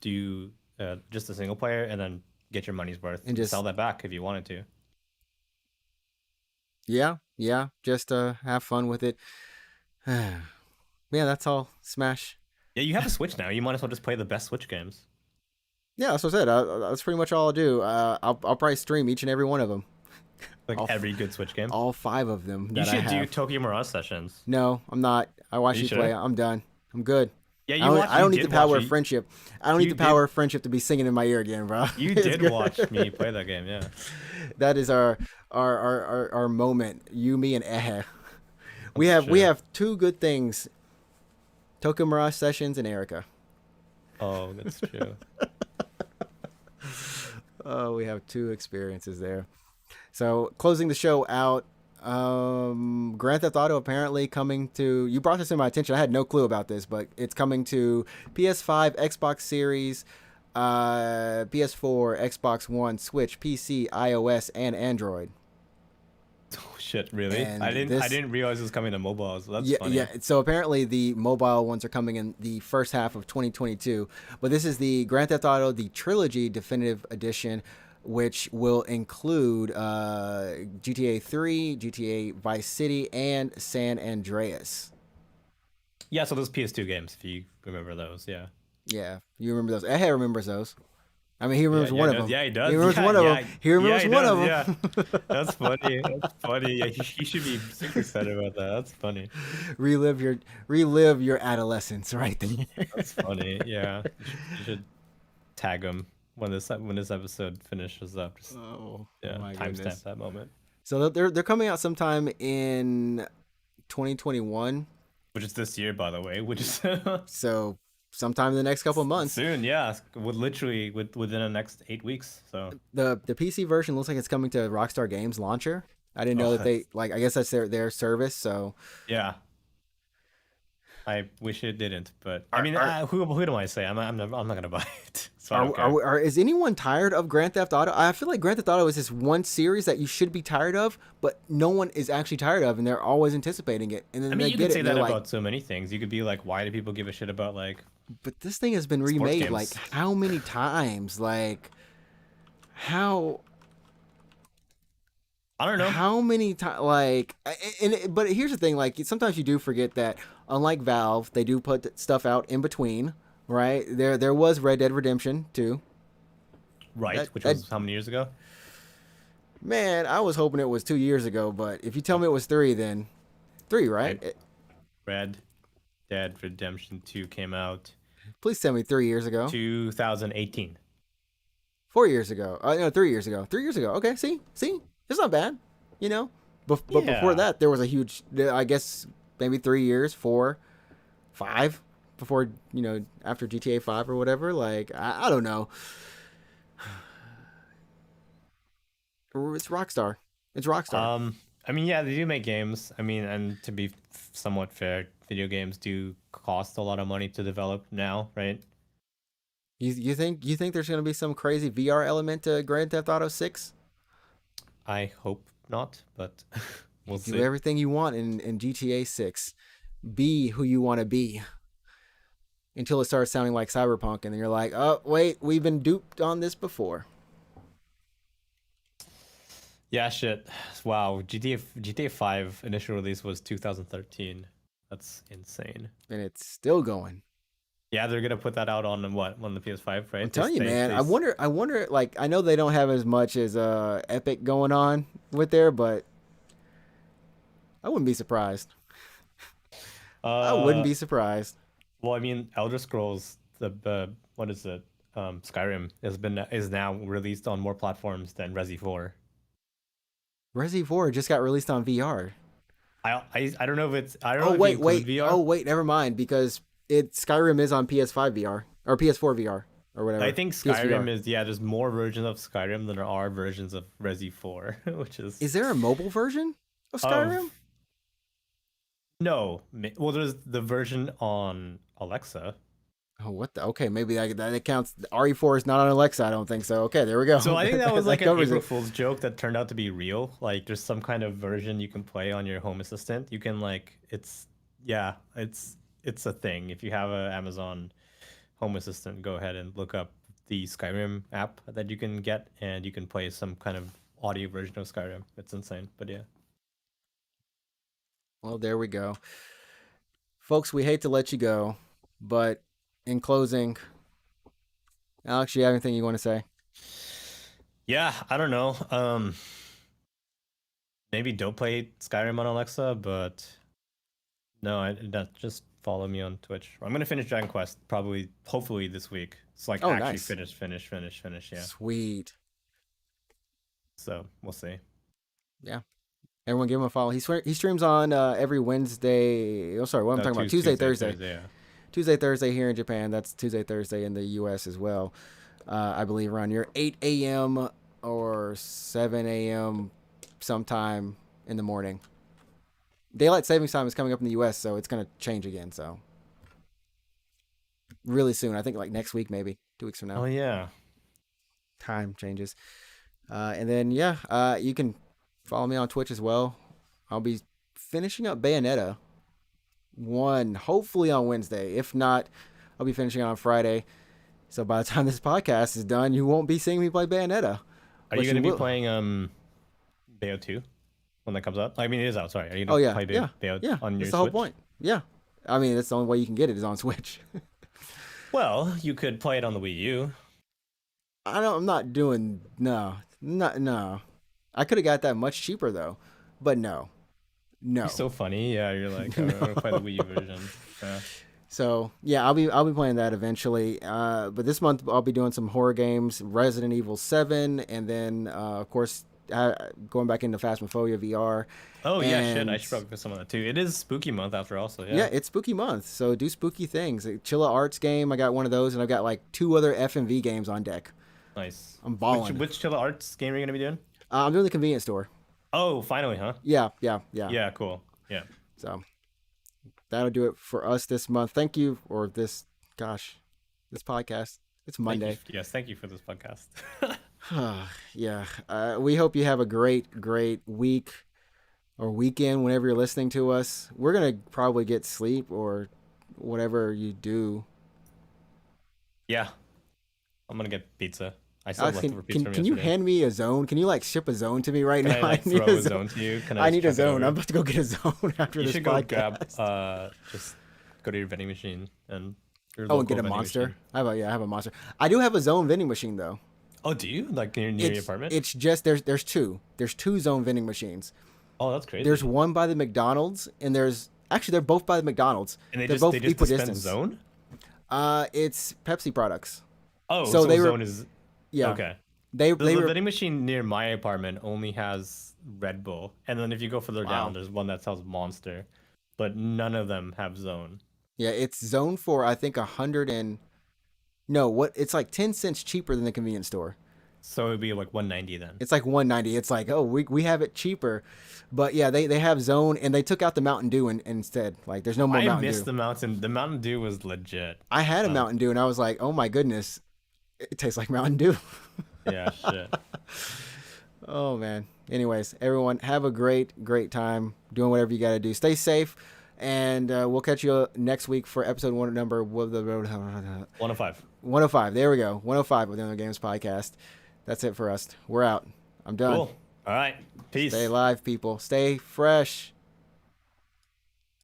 do just a single player and then get your money's worth And and sell just that back if you wanted to. yeah, just have fun with it. Yeah, that's all. Smash. Yeah, you have a Switch now. You might as well just play the best Switch games, Yeah, that's what I said. That's pretty much all I'll do. I'll probably stream each and every one of them. like All, every good Switch game. all five of them You that I should do have. Tokyo Mirage sessions. No, I'm not. I watched You you play. should. I'm done. I'm good. Yeah, I you don't need the did watch power of me. friendship. I don't need You the power did of friendship to be singing in my ear again, bro. you It's did good. watch me play that game, yeah. That is our moment. You, me, and Ehe. That's We true. have two good things: Tokyo Mirage Sessions and Erica. Oh, that's true. Oh, we have two experiences there. So closing the show out, Grand Theft Auto apparently coming to. You brought this to my attention. I had no clue about this, but it's coming to PS5, Xbox Series, PS4, Xbox One, Switch, PC, iOS, and Android. Oh shit, really? And I this, didn't realize it was coming to mobile, so that's yeah, yeah. funny. So apparently the mobile ones are coming in the first half of 2022, but this is the Grand Theft Auto the Trilogy Definitive Edition, which will include GTA 3, GTA Vice City, and San Andreas. Yeah, so those PS2 games, if you remember those, yeah. Yeah, you remember those? Ehe remembers those. I mean, he Yeah, remembers yeah, one he of does. them. Yeah, he He does. remembers Yeah, one of them. yeah, He yeah, remembers he one does. of Yeah, them. that's funny. That's funny. Yeah, he should be super excited about that. That's funny. relive your relive your adolescence right there. That's funny. Yeah, you should tag him when this episode finishes up. Just Oh yeah, my timestamp goodness. that moment, So they're coming out sometime in 2021. which is this year, by the way, which is So sometime in the next couple of months. soon. Yeah, with literally within the next 8 weeks. So The PC version looks like it's coming to Rockstar Games launcher. I didn't know oh, that they that's like. I guess that's their service. So yeah. I wish it didn't, but I are mean, are who do I say? I'm not gonna buy it, so I don't care. is anyone tired of Grand Theft Auto? I feel like Grand Theft Auto is this one series that you should be tired of, but no one is actually tired of, and they're always anticipating it. And I then mean, they you get could it, say and that they're like, about so many things. You could be like, why do people give a shit about like "But this thing has been sports remade like games? how many times? Like how I don't know. how many times like but here's the thing, like sometimes you do forget that unlike Valve, they do put stuff out in between, right? There was Red Dead Redemption 2. Right, that which that was how many years ago? Man, I was hoping it was 2 years ago, but if you tell me it was three, then three, right? Right. Red Dead Redemption 2 came out Please tell me 3 years ago. 2018. 4 years ago. No, 3 years ago. 3 years ago. Okay, see, it's not bad, you know. But before Yeah. that, there was a huge. I guess maybe 3 years, four, five, before after GTA 5 or whatever. Like I don't know. It's Rockstar. It's Rockstar. I mean, yeah, they do make games. I mean, and to be somewhat fair, video games do cost a lot of money to develop now, right? You think there's gonna be some crazy VR element to Grand Theft Auto 6? I hope not, but You we'll do see. everything you want in GTA 6. Be who you want to be until it starts sounding like Cyberpunk, and then you're like, oh wait, we've been duped on this before, Yeah, shit. Wow, GTA 5 initial release was 2013. That's insane. and it's still going. Yeah, they're gonna put that out on what on the PS5, I'm right? telling you, man. I wonder. Like, I know they don't have as much as Epic going on with there, but I wouldn't be surprised. I wouldn't uh be surprised. well, I mean, Elder Scrolls the what is it? Skyrim is now released on more platforms than Resi 4. Resi 4 just got released on VR. I don't know if it's I don't Oh know if you wait, include wait. VR. Oh wait, never mind because Skyrim is on PS5 VR or PS4 VR or I whatever. think PSVR. Skyrim is yeah, there's more versions of Skyrim than there are versions of Resi 4, which is Is there a mobile version of Skyrim? of no. Well, there's the version on Alexa. Oh, what the? Okay, maybe that counts. RE4 is not on Alexa. I don't think so. Okay, there we go. So I think that was That like an covers April it. Fool's joke that turned out to be real. Like there's some kind of version you can play on your Home Assistant. You can like it's yeah, it's a thing. If you have a Amazon Home Assistant, go ahead and look up the Skyrim app that you can get and you can play some kind of audio version of Skyrim. It's insane, but yeah. Well, there we go, folks. We hate to let you go, but in closing, Alex, you have anything you want to say? Yeah, I don't know. Maybe don't play Skyrim on Alexa, but no, I not just follow me on Twitch. I'm gonna finish Dragon Quest probably, hopefully this week. It's like Oh, actually nice. finish. Yeah. Sweet. So we'll see. Yeah. Everyone give him a follow. He streams on every Wednesday. Oh, sorry, what I'm No, talking about? Tuesday, Tuesday, Thursday. Thursday. Yeah. Tuesday, Thursday here in Japan. That's Tuesday, Thursday in the U.S. as well. I believe around your 8 a.m. or 7 a.m. sometime in the morning. Daylight savings time is coming up in the U.S., so it's going to change again. So really soon. I think like next week, maybe 2 weeks from Oh now. yeah. Time changes. And then, yeah, you can follow me on Twitch as well. I'll be finishing up Bayonetta 1, hopefully on Wednesday. If not, I'll be finishing it on Friday. So by the time this podcast is done, you won't be seeing me play Bayonetta. Are you But gonna be will. playing Bayo 2 when that comes out? I mean, it is out. Sorry. Are you Oh, gonna yeah. play Yeah. Bayo Yeah. on your That's the whole Switch? point. Yeah. I mean, that's the only way you can get it is on Switch. Well, you could play it on the Wii U. I'm not doing. No. I could have got that much cheaper, though. But no. You're so funny. Yeah, you're like, I'm gonna play the Wii U version. Yeah. So yeah, I'll be playing that eventually. But this month I'll be doing some horror games, Resident Evil 7, and then of course going back into Phasmophobia VR. Oh yeah, shit. I And should probably put some of that too. It is spooky month after all, so yeah, yeah. it's spooky month, so do spooky things. Chilla Arts game, I got one of those, and I've got like 2 other FMV games on deck. Nice. I'm Which balling. which Chilla Arts game are you gonna be doing? I'm doing the convenience store. Oh, finally, huh? Yeah. Yeah, cool. Yeah. So that'll do it for us this month. Thank you, or this podcast. It's Monday. Yes, thank you for this podcast. Yeah. We hope you have a great week or weekend whenever you're listening to us. We're going to probably get sleep or whatever you do. Yeah, I'm gonna get pizza. I still have Alex, leftover pizza from can you yesterday. hand me a zone? Can you like ship a zone to me right Can now? I like need throw a zone to you? Can I I just need a chuck it zone. over? I'm about to go get a zone after You this should go grab podcast. just go to your vending machine and your Oh, local and get a vending monster. machine. I have a monster. I do have a zone vending machine though. Oh, do you? Like near your apartment? It's just there's two. There's 2 zone vending machines. Oh, that's crazy. There's one by the McDonald's, and there's actually they're both by the McDonald's. and They're both they just equal dispense distance. zone? It's Pepsi products. Oh, So so they were- zone is Yeah, okay. they The were. vending machine near my apartment only has Red Bull, and then if you go further Wow. down, there's one that sells Monster, but none of them have zone. Yeah, it's zone for I think 100 and no, what it's like 10 cents cheaper than the convenience store. So it'd be like 190 then. It's like 190. It's like, oh, we have it cheaper, but yeah, they have zone, and they took out the Mountain Dew instead. Like, there's no more I Mountain missed Dew. the Mountain. The Mountain Dew was legit. I had a Mountain Dew, and I was like, oh my goodness, it tastes like Mountain Dew. Yeah, shit. Oh man. Anyways, everyone have a great time doing whatever you got to do. Stay safe, and we'll catch you next week for episode 105. 105. There we go. 105 of the Other Games podcast. That's it for us. We're out. I'm done. Cool. All right. Peace. Stay alive, people. Stay fresh.